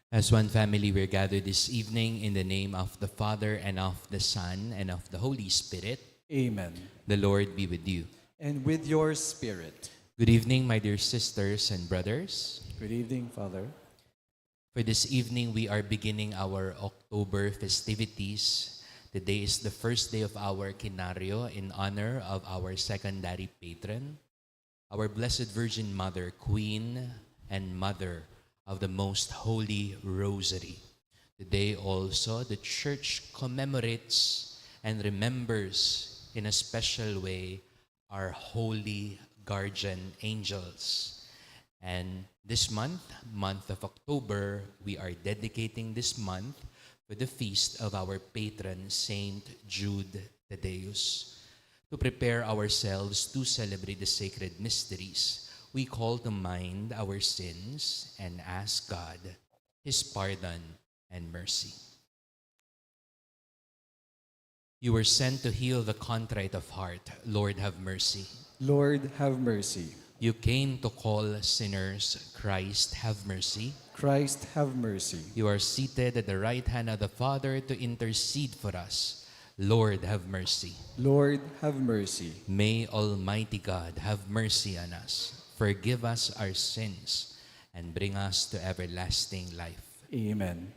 As one family, we're gathered this evening in the name of the Father, and of the Son, and of the Holy Spirit. Amen. The Lord be with you. And with your spirit. Good evening, my dear sisters and brothers. Good evening, Father. For this evening, we are beginning our October festivities. Today is the first day of our Kinario in honor of our secondary patron, our Blessed Virgin Mother, Queen and Mother of the Most Holy Rosary. Today also, the Church commemorates and remembers in a special way our holy guardian angels. And this month of October, we are dedicating this month for the feast of our patron, Saint Jude Thaddeus. To prepare ourselves to celebrate the sacred mysteries, we call to mind our sins and ask God His pardon and mercy. You were sent to heal the contrite of heart. Lord, have mercy. Lord, have mercy. You came to call sinners. Christ, have mercy. Christ, have mercy. You are seated at the right hand of the Father to intercede for us. Lord, have mercy. Lord, have mercy. May Almighty God have mercy on us, forgive us our sins, and bring us to everlasting life. Amen.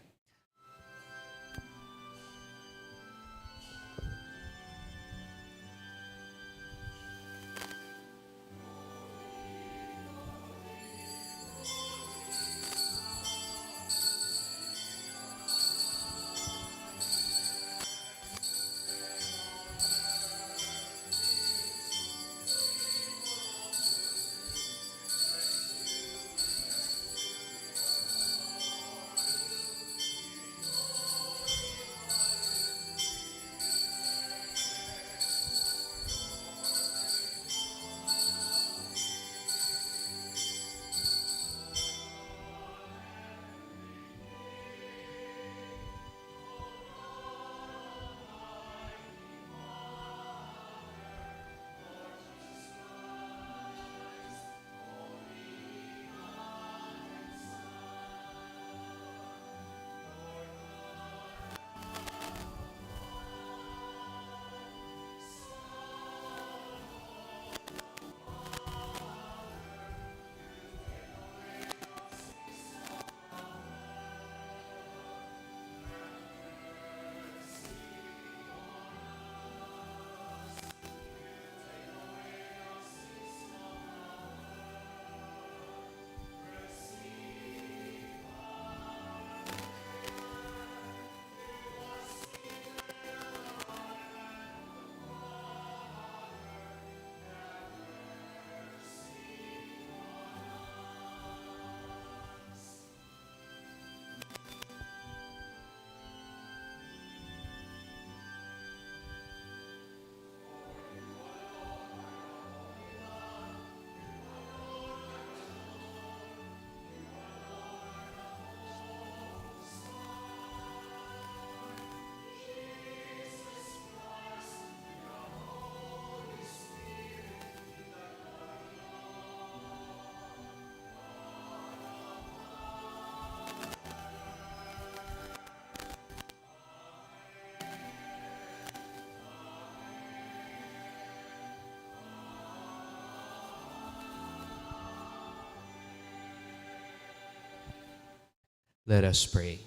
Let us pray.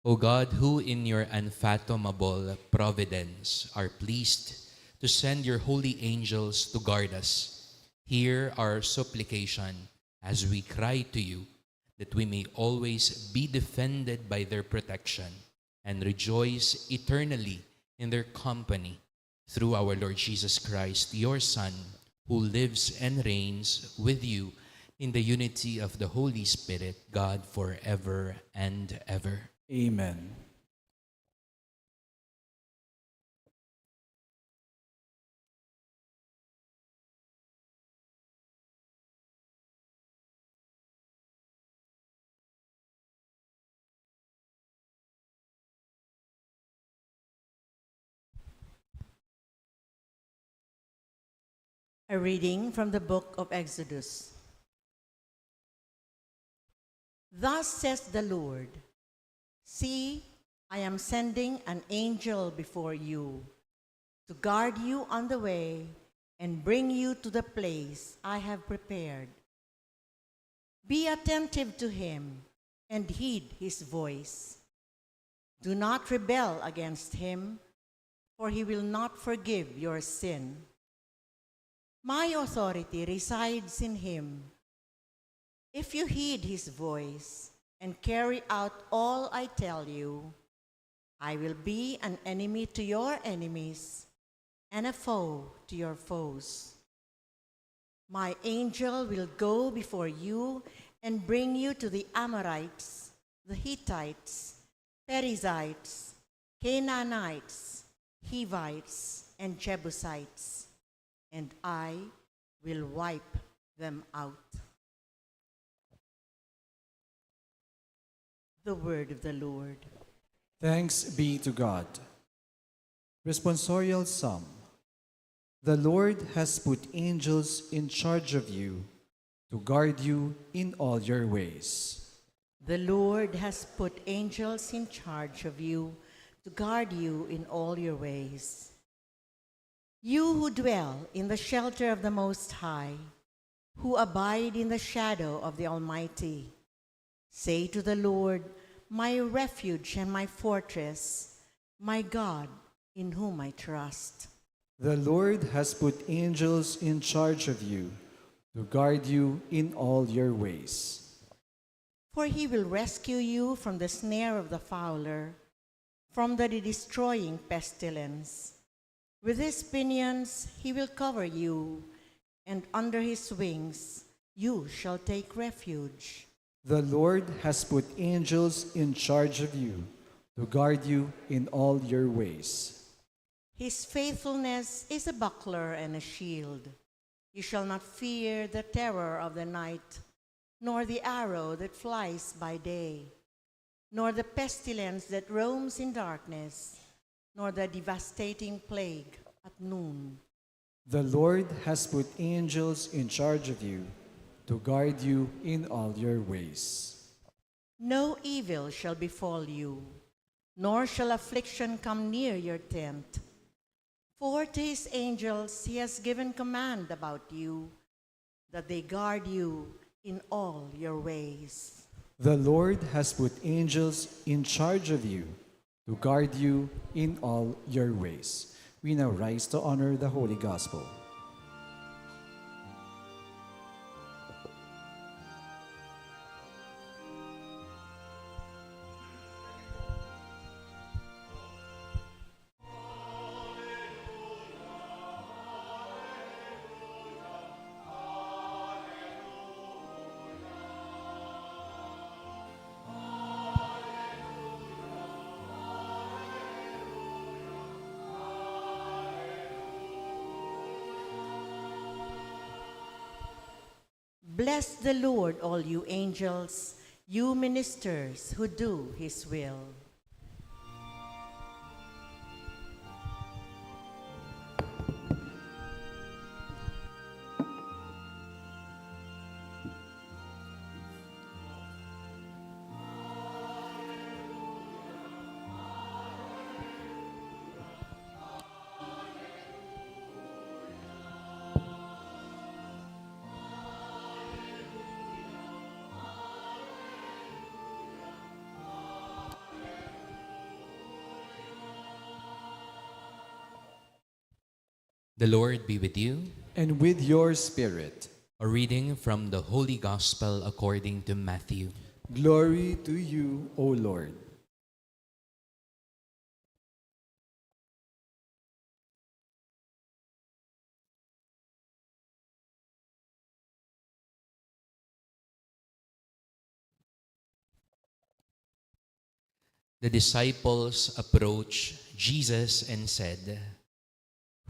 O God, who in your unfathomable providence are pleased to send your holy angels to guard us, hear our supplication as we cry to you, that we may always be defended by their protection and rejoice eternally in their company, through our Lord Jesus Christ, your Son, who lives and reigns with you in the unity of the Holy Spirit, God, forever and ever. Amen. A reading from the book of Exodus. Thus says the Lord, see, I am sending an angel before you to guard you on the way and bring you to the place I have prepared. Be attentive to him and heed his voice. Do not rebel against him, for he will not forgive your sin. My authority resides in him. If you heed his voice and carry out all I tell you, I will be an enemy to your enemies and a foe to your foes. My angel will go before you and bring you to the Amorites, the Hittites, Perizzites, Canaanites, Hivites, and Jebusites, and I will wipe them out. The word of the Lord. Thanks be to God. Responsorial Psalm. The Lord has put angels in charge of you to guard you in all your ways. The Lord has put angels in charge of you to guard you in all your ways. You who dwell in the shelter of the Most High, who abide in the shadow of the Almighty, say to the Lord, my refuge and my fortress, my God, in whom I trust. The Lord has put angels in charge of you to guard you in all your ways. For he will rescue you from the snare of the fowler, from the destroying pestilence. With his pinions he will cover you, and under his wings you shall take refuge. The Lord has put angels in charge of you to guard you in all your ways. His faithfulness is a buckler and a shield. You shall not fear the terror of the night, nor the arrow that flies by day, nor the pestilence that roams in darkness, nor the devastating plague at noon. The Lord has put angels in charge of you to guard you in all your ways. No evil shall befall you, nor shall affliction come near your tent. For to his angels he has given command about you, that they guard you in all your ways. The Lord has put angels in charge of you to guard you in all your ways. We now rise to honor the Holy Gospel. Bless the Lord, all you angels, you ministers who do his will. The Lord be with you. And with your spirit. A reading from the Holy Gospel according to Matthew. Glory to you, O Lord. The disciples approached Jesus and said,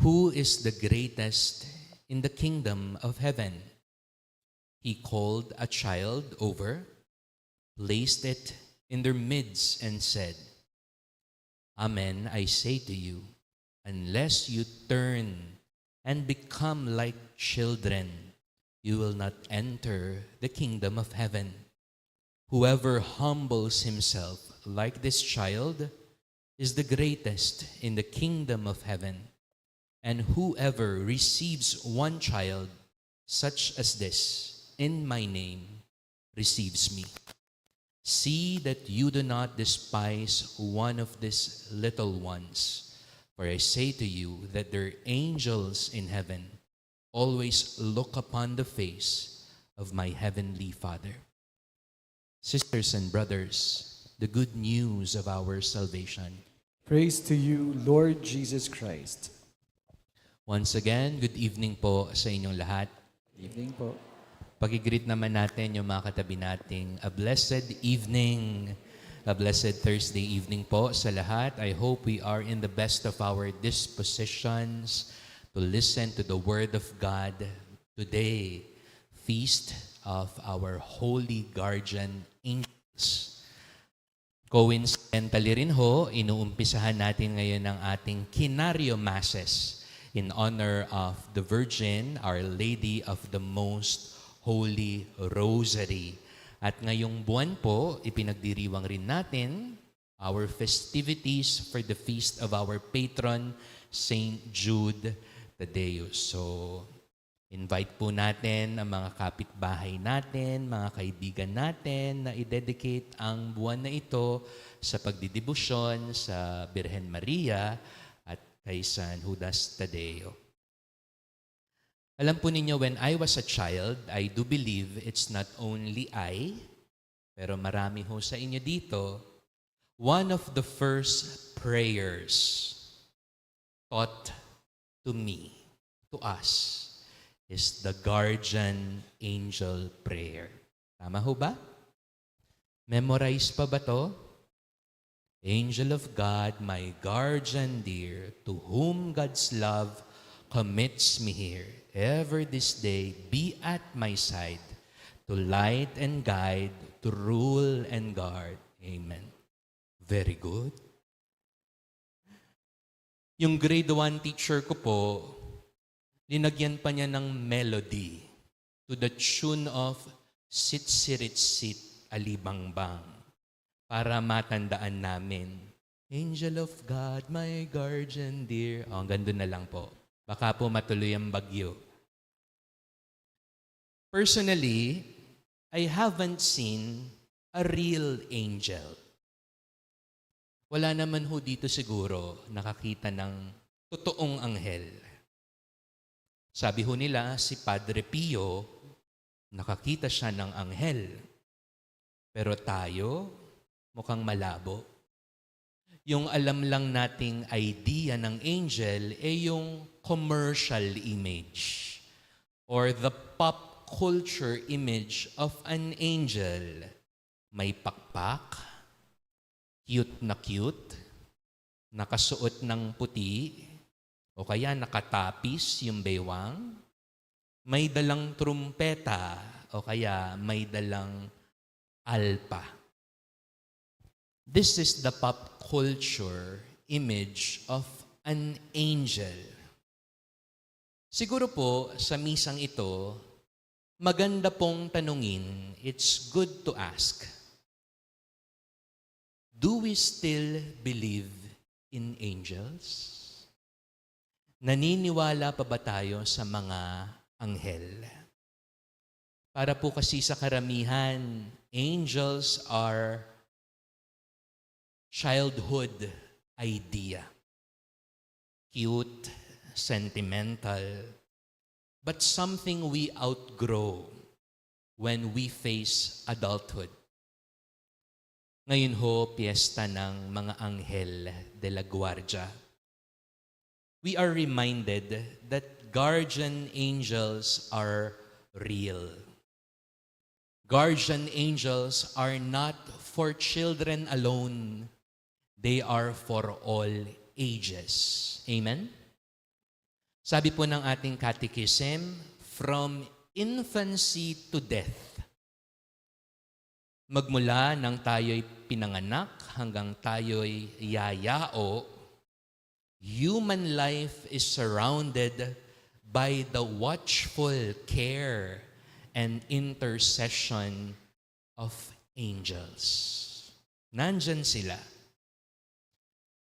"Who is the greatest in the kingdom of heaven?" He called a child over, placed it in their midst, and said, "Amen, I say to you, unless you turn and become like children, you will not enter the kingdom of heaven. Whoever humbles himself like this child is the greatest in the kingdom of heaven. And whoever receives one child such as this in my name receives me. See that you do not despise one of these little ones, for I say to you that their angels in heaven always look upon the face of my heavenly Father. Sisters and brothers, the good news of our salvation. Praise to you, Lord Jesus Christ. Once again, good evening po sa inyong lahat. Evening po. Pag-greet naman natin yung mga katabi nating a blessed evening, a blessed Thursday evening po sa lahat. I hope we are in the best of our dispositions to listen to the Word of God today, feast of our holy guardian angels. Coincidentally rin ho, inuumpisahan natin ngayon ang ating Kinaryo Masses in honor of the Virgin, Our Lady of the Most Holy Rosary. At ngayong buwan po, ipinagdiriwang rin natin our festivities for the feast of our patron, Saint Jude Thaddeus. So, invite po natin ang mga kapitbahay natin, mga kaibigan natin na i-dedicate ang buwan na ito sa pagdidibusyon sa Birhen Maria at kay San Judas Tadeo. Alam po ninyo, when I was a child, I do believe it's not only I, pero marami ho sa inyo dito, one of the first prayers taught to me, to us, is the guardian angel prayer. Tama ho ba? Memorize pa ba to? Angel of God, my guardian dear, to whom God's love commits me here, ever this day be at my side, to light and guide, to rule and guard. Amen. Very good. Yung grade 1 teacher ko po, linagyan pa niya ng melody to the tune of Sit Sirit Sit Alibangbang para matandaan namin. Angel of God, my guardian dear. Oh, ganda na lang po. Baka po matuloy ang bagyo. Personally, I haven't seen a real angel. Wala naman ho dito siguro nakakita ng totoong anghel. Sabi ho nila, si Padre Pio, nakakita siya ng anghel. Pero tayo, mukhang malabo. Yung alam lang nating idea ng angel ay yung commercial image or the pop culture image of an angel. May pakpak, cute na cute, nakasuot ng puti, o kaya nakatapis yung baywang, may dalang trumpeta, o kaya may dalang alpa. This is the pop culture image of an angel. Siguro po sa misang ito, maganda pong tanungin, it's good to ask, do we still believe in angels? Naniniwala pa ba tayo sa mga anghel? Para po kasi sa karamihan, angels are childhood idea. Cute, sentimental, but something we outgrow when we face adulthood. Ngayon ho, piyesta ng mga anghel de la Guardia. We are reminded that guardian angels are real. Guardian angels are not for children alone. They are for all ages. Amen? Sabi po ng ating catechism, from infancy to death, magmula nang tayo'y pinanganak hanggang tayo'y yayao, human life is surrounded by the watchful care and intercession of angels. Nandyan sila.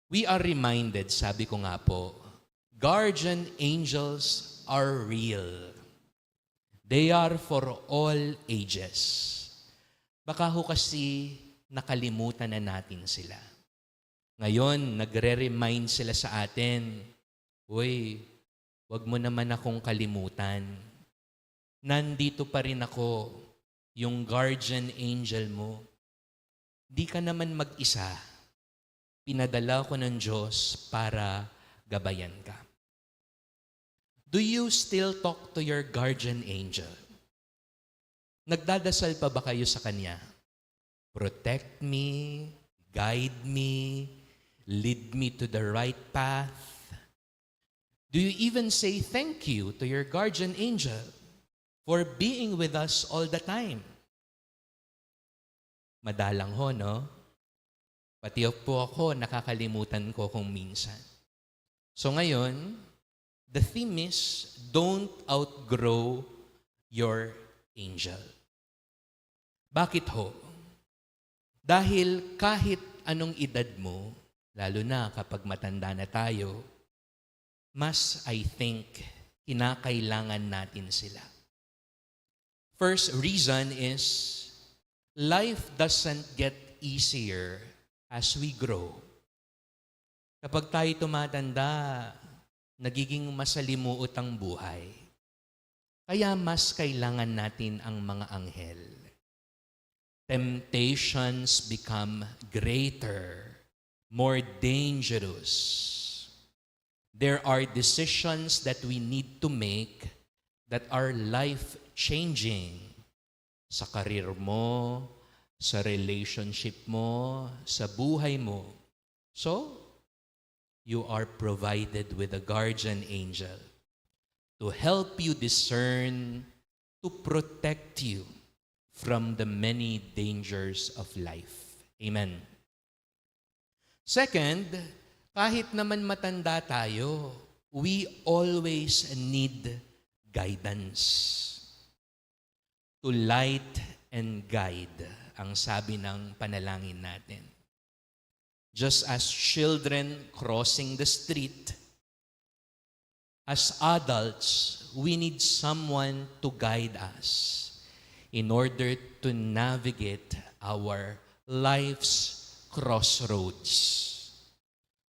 We are reminded, sabi ko nga po, guardian angels are real. They are for all ages. Baka ho kasi nakalimutan na natin sila. Ngayon, nagre-remind sila sa atin, uy, wag mo naman akong kalimutan. Nandito pa rin ako, yung guardian angel mo. Di ka naman mag-isa. Pinadala ko ng Diyos para gabayan ka. Do you still talk to your guardian angel? Nagdadasal pa ba kayo sa Kanya? Protect me, guide me, lead me to the right path. Do you even say thank you to your guardian angel for being with us all the time? Madalang ho, no? Pati po ako, nakakalimutan ko kung minsan. So ngayon, the theme is, don't outgrow your angel. Bakit ho? Dahil kahit anong edad mo, lalo na kapag matanda na tayo, mas, I think, kinakailangan natin sila. First reason is, life doesn't get easier as we grow. Kapag tayo tumatanda, nagiging masalimuot ang buhay. Kaya mas kailangan natin ang mga anghel. Temptations become greater, more dangerous. There are decisions that we need to make that are life-changing. Sa karir mo, sa relationship mo, sa buhay mo. So, you are provided with a guardian angel to help you discern, to protect you from the many dangers of life. Amen. Second, kahit naman matanda tayo, we always need guidance. To light and guide, ang sabi ng panalangin natin. Just as children crossing the street, as adults, we need someone to guide us in order to navigate our life's crossroads.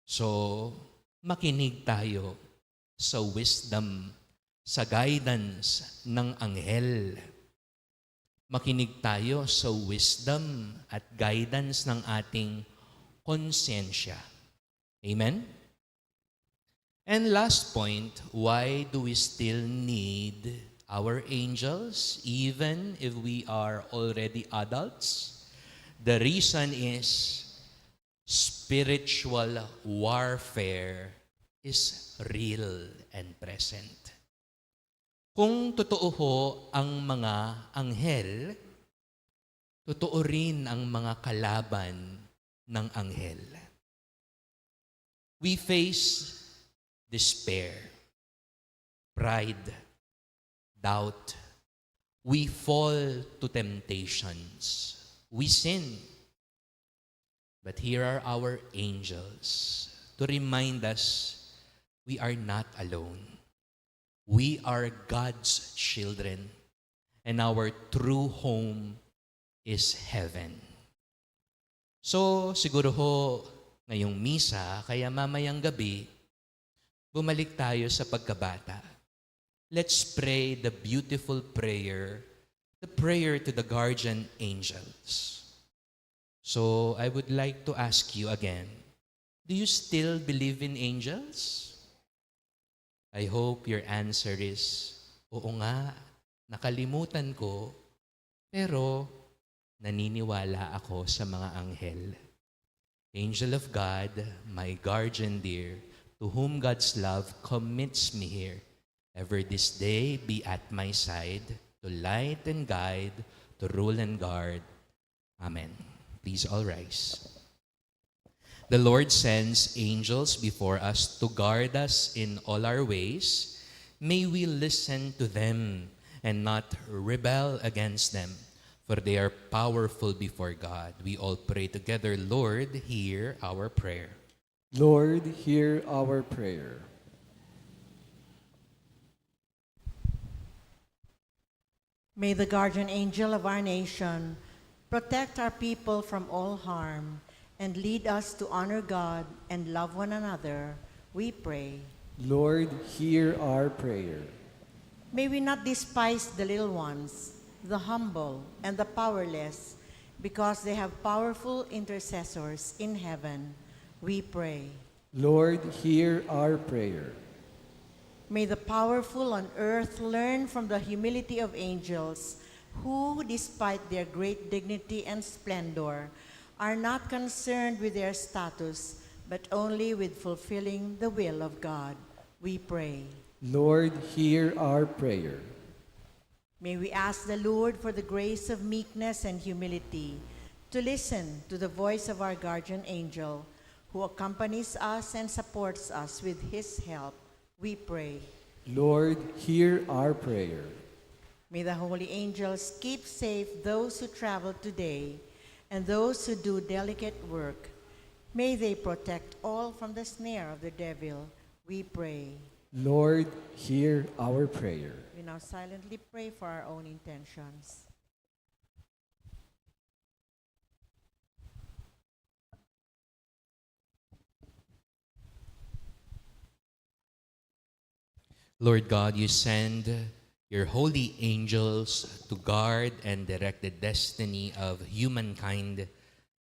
So, makinig tayo sa wisdom, sa guidance ng anghel. Makinig tayo sa wisdom at guidance ng ating konsensya. Amen? And last point, why do we still need our angels even if we are already adults? The reason is spiritual warfare is real and present. Kung totoo ho ang mga anghel, totoo rin ang mga kalaban ng anghel. We face despair, pride, doubt. We fall to temptations. We sin. But here are our angels to remind us we are not alone. We are God's children, and our true home is heaven. So, siguro ho, ngayong misa, kaya mamayang gabi, bumalik tayo sa pagkabata. Let's pray the beautiful prayer, the prayer to the guardian angels. So, I would like to ask you again, do you still believe in angels? I hope your answer is, oo nga, nakalimutan ko, pero naniniwala ako sa mga anghel. Angel of God, my guardian dear, to whom God's love commits me here, ever this day be at my side, to light and guide, to rule and guard. Amen. Please all rise. The Lord sends angels before us to guard us in all our ways. May we listen to them and not rebel against them. for they are powerful before God. We all pray together, Lord, hear our prayer. Lord, hear our prayer. May the guardian angel of our nation protect our people from all harm and lead us to honor God and love one another, we pray. Lord, hear our prayer. May we not despise the little ones, the humble, and the powerless, because they have powerful intercessors in heaven, we pray. Lord, hear our prayer. May the powerful on earth learn from the humility of angels who, despite their great dignity and splendor, are not concerned with their status, but only with fulfilling the will of God. We pray. Lord, hear our prayer. May we ask the Lord for the grace of meekness and humility to listen to the voice of our guardian angel who accompanies us and supports us with his help. We pray. Lord, hear our prayer. May the holy angels keep safe those who travel today and those who do delicate work. May they protect all from the snare of the devil. We pray. Lord, hear our prayer. We now silently pray for our own intentions. Lord God, you send your holy angels to guard and direct the destiny of humankind.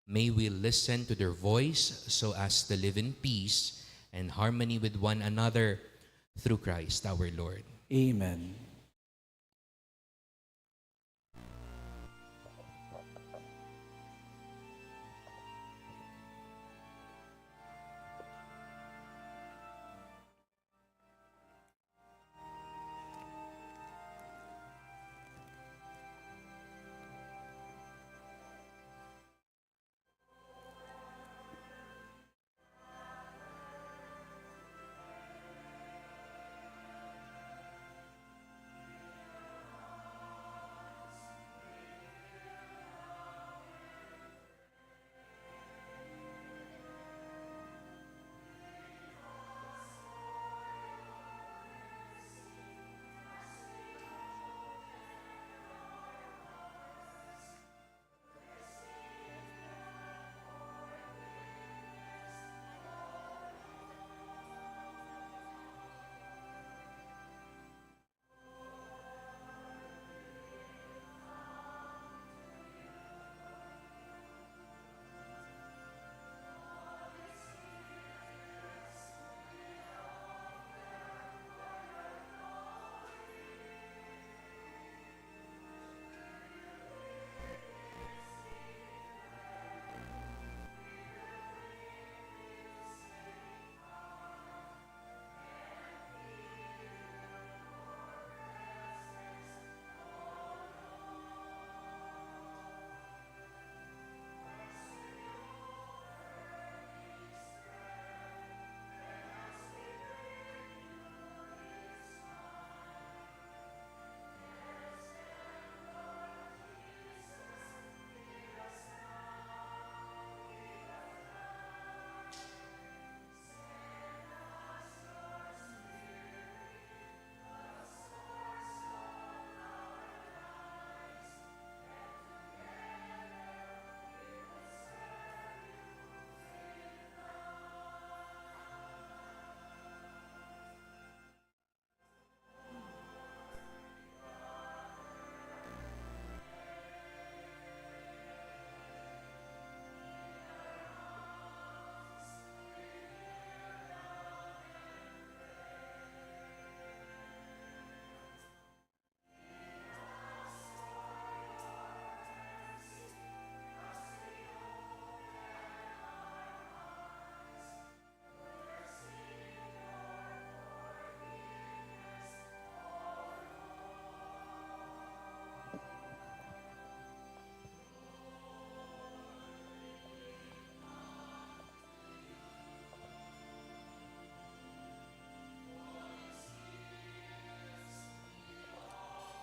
May we listen to their voice so as to live in peace and harmony with one another through Christ our Lord. Amen.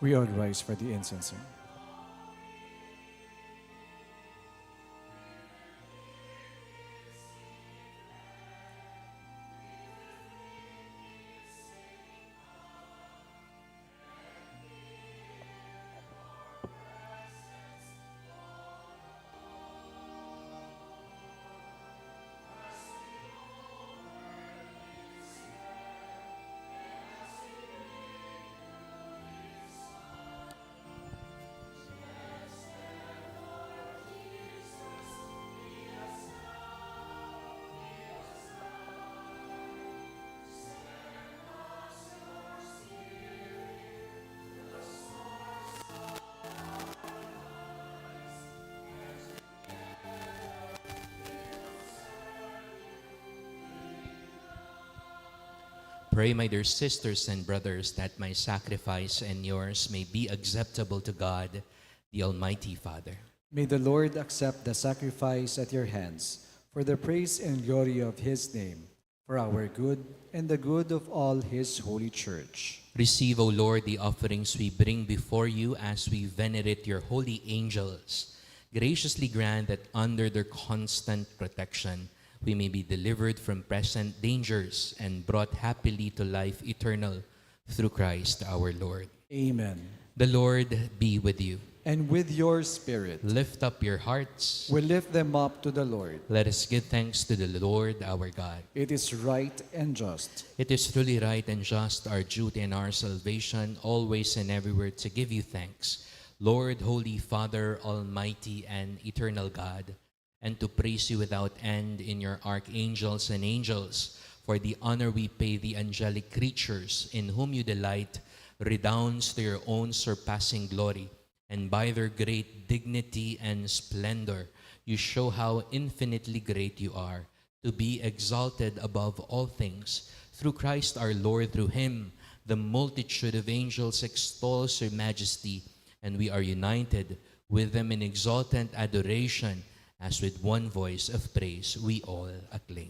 We all rise for the incensing. pray, my dear sisters and brothers, that my sacrifice and yours may be acceptable to God, the Almighty Father. May the Lord accept the sacrifice at your hands for the praise and glory of his name, for our good and the good of all his holy church. Receive, O Lord, the offerings we bring before you as we venerate your holy angels. Graciously grant that under their constant protection we may be delivered from present dangers and brought happily to life eternal through Christ our Lord. Amen. The Lord be with you. And with your spirit, Lift up your hearts. we lift them up to the Lord. Let us give thanks to the Lord our God. It is right and just. It is truly right and just, our duty and our salvation, always and everywhere to give you thanks, Lord, Holy Father, Almighty and eternal God, and to praise you without end in your archangels and angels, for the honor we pay the angelic creatures in whom you delight redounds to your own surpassing glory, and by their great dignity and splendor you show how infinitely great you are, to be exalted above all things. Through Christ our Lord, through him the multitude of angels extols your majesty, and we are united with them in exultant adoration, as with one voice of praise we all acclaim.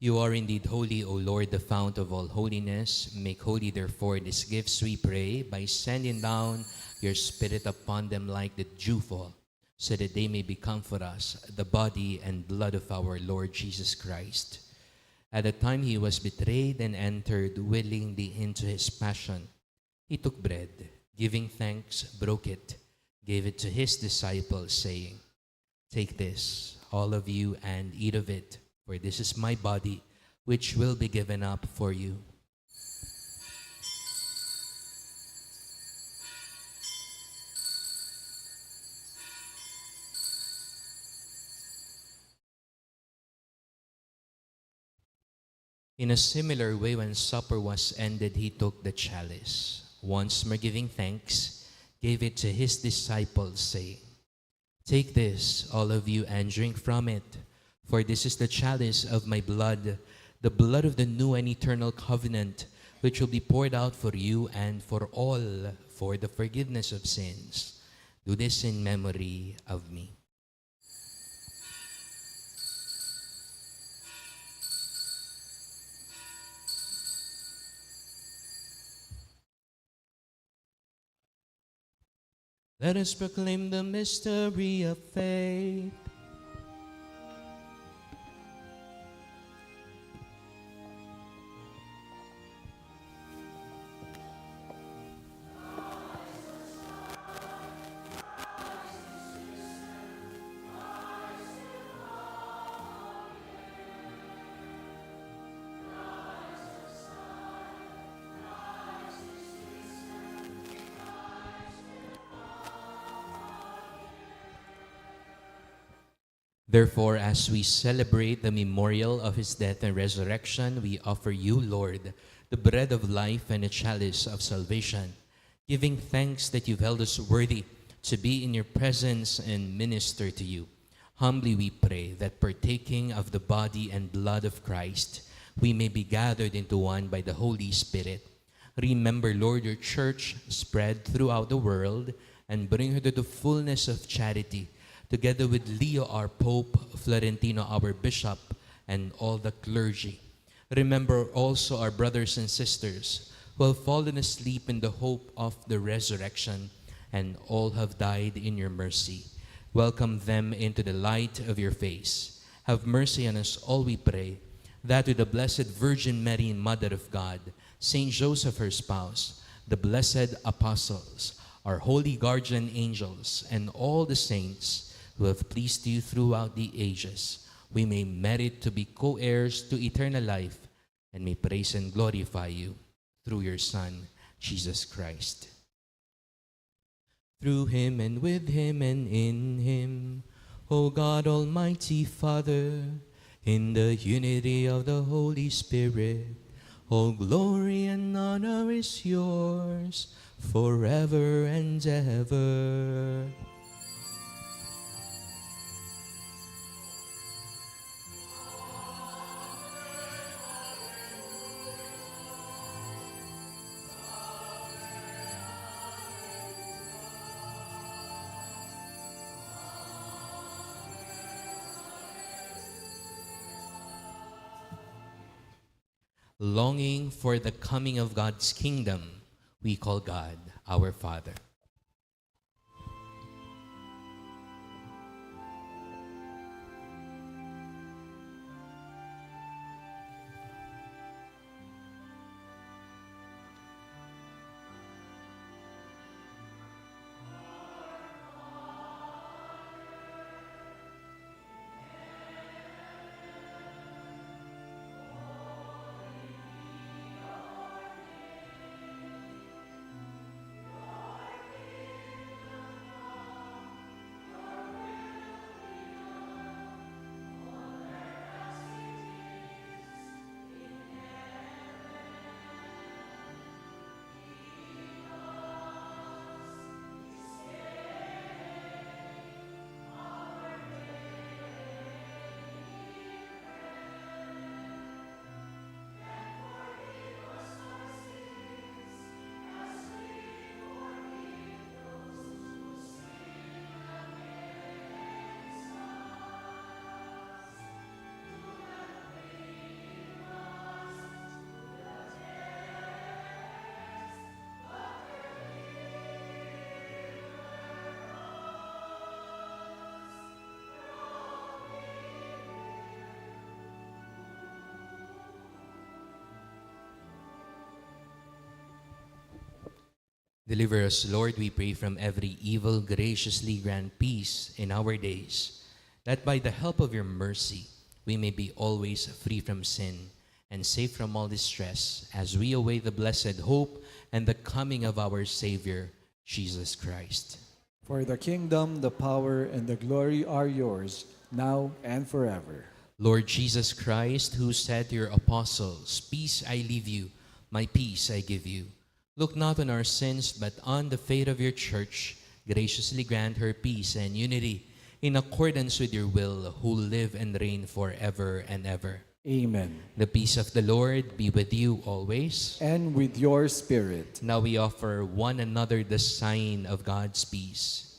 You are indeed holy, O Lord, the fount of all holiness. Make holy, therefore, these gifts, we pray, by sending down your Spirit upon them like the dewfall, so that they may become for us the body and blood of our Lord Jesus Christ. At the time he was betrayed and entered willingly into his passion, he took bread, giving thanks, broke it, gave it to his disciples, saying, "Take this, all of you, and eat of it, for this is my body, which will be given up for you." In a similar way, when supper was ended, he took the chalice. Once more giving thanks, gave it to his disciples, saying, "Take this, all of you, and drink from it. For this is the chalice of my blood, the blood of the new and eternal covenant, which will be poured out for you and for all for the forgiveness of sins. Do this in memory of me." Let us proclaim the mystery of faith. Therefore, as we celebrate the memorial of his death and resurrection, we offer you, Lord, the bread of life and the chalice of salvation, giving thanks that you've held us worthy to be in your presence and minister to you. Humbly we pray that partaking of the body and blood of Christ, we may be gathered into one by the Holy Spirit. Remember, Lord, your church spread throughout the world and bring her to the fullness of charity, together with Leo, our Pope, Florentino, our Bishop, and all the clergy. Remember also our brothers and sisters who have fallen asleep in the hope of the resurrection, and all have died in your mercy. Welcome them into the light of your face. Have mercy on us all, we pray, that with the Blessed Virgin Mary, Mother of God, Saint Joseph, her spouse, the blessed apostles, our holy guardian angels, and all the saints who have pleased you throughout the ages, we may merit to be co-heirs to eternal life, and may praise and glorify you through your Son, Jesus Christ. Through him and with him and in him, O God, Almighty Father, in the unity of the Holy Spirit, all glory and honor is yours forever and ever. Longing for the coming of God's kingdom, we call God our Father. Deliver us, Lord, we pray, from every evil. Graciously grant peace in our days, that by the help of your mercy we may be always free from sin and safe from all distress, as we await the blessed hope and the coming of our Savior, Jesus Christ. For the kingdom, the power, and the glory are yours, now and forever. Lord Jesus Christ, who said to your apostles, "Peace I leave you, my peace I give you," look not on our sins, but on the faith of your church. Graciously grant her peace and unity in accordance with your will, who live and reign forever and ever. Amen. The peace of the Lord be with you always. And with your spirit. Now we offer one another the sign of God's peace.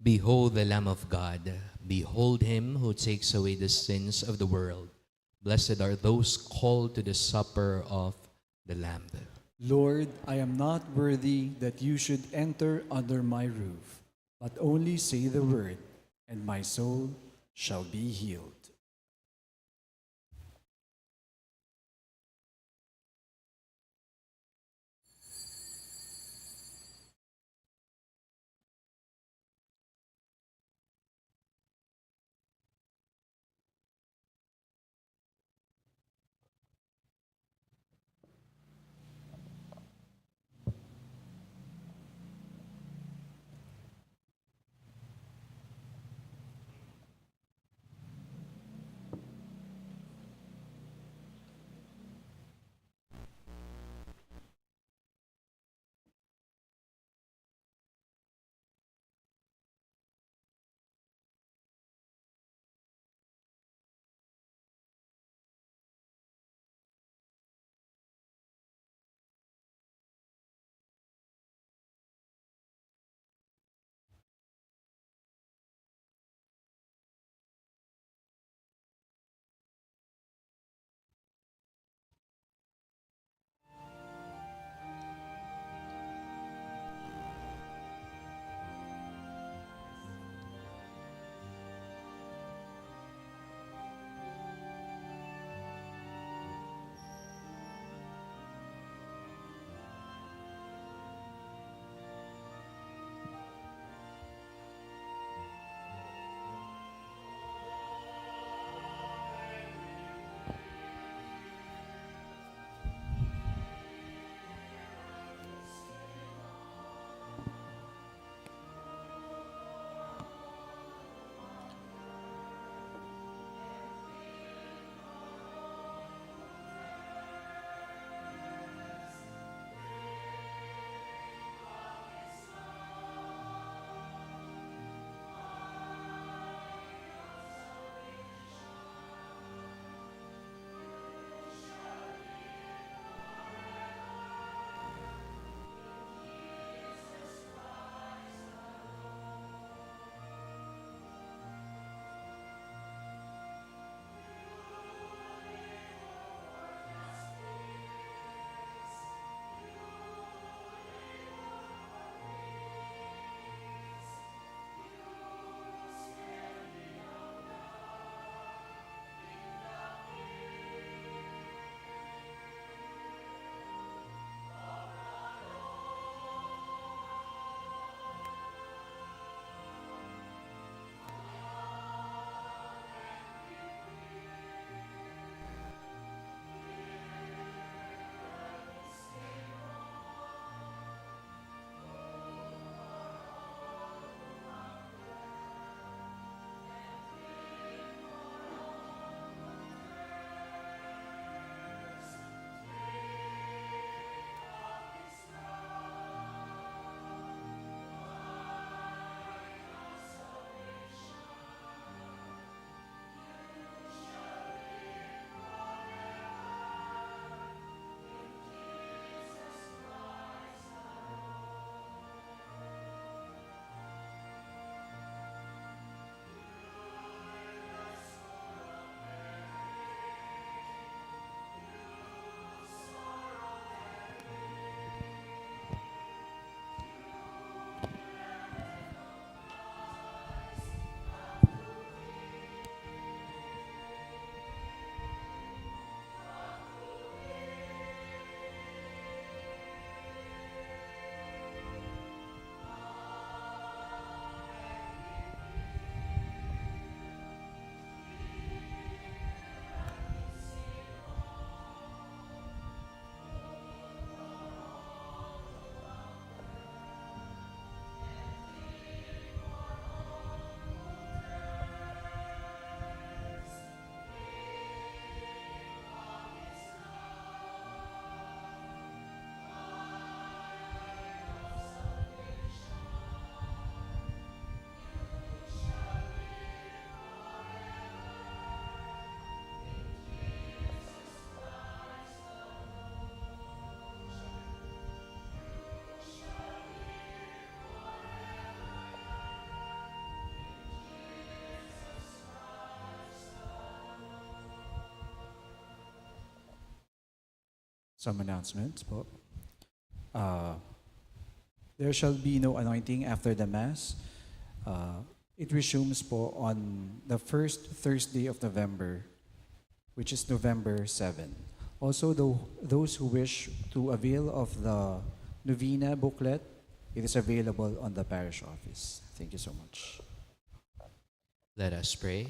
Behold the Lamb of God. Behold him who takes away the sins of the world. Blessed are those called to the supper of the Lamb. Lord, I am not worthy that you should enter under my roof, but only say the word, and my soul shall be healed. some announcements po. There shall be no anointing after the Mass. It resumes po on the first Thursday of November, which is November 7. Also, those who wish to avail of the Novena booklet, it is available on the parish office. Thank you so much. Let us pray.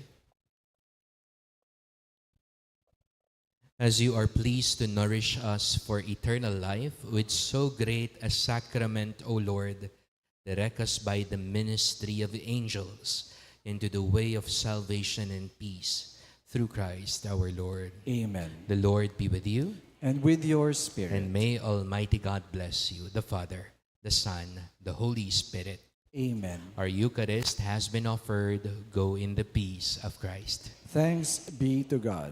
As you are pleased to nourish us for eternal life with so great a sacrament, O Lord, direct us by the ministry of the angels into the way of salvation and peace through Christ our Lord. Amen. The Lord be with you, And with your spirit. and may Almighty God bless you, the Father, the Son, the Holy Spirit. Amen. Our Eucharist has been offered. Go in the peace of Christ. Thanks be to God.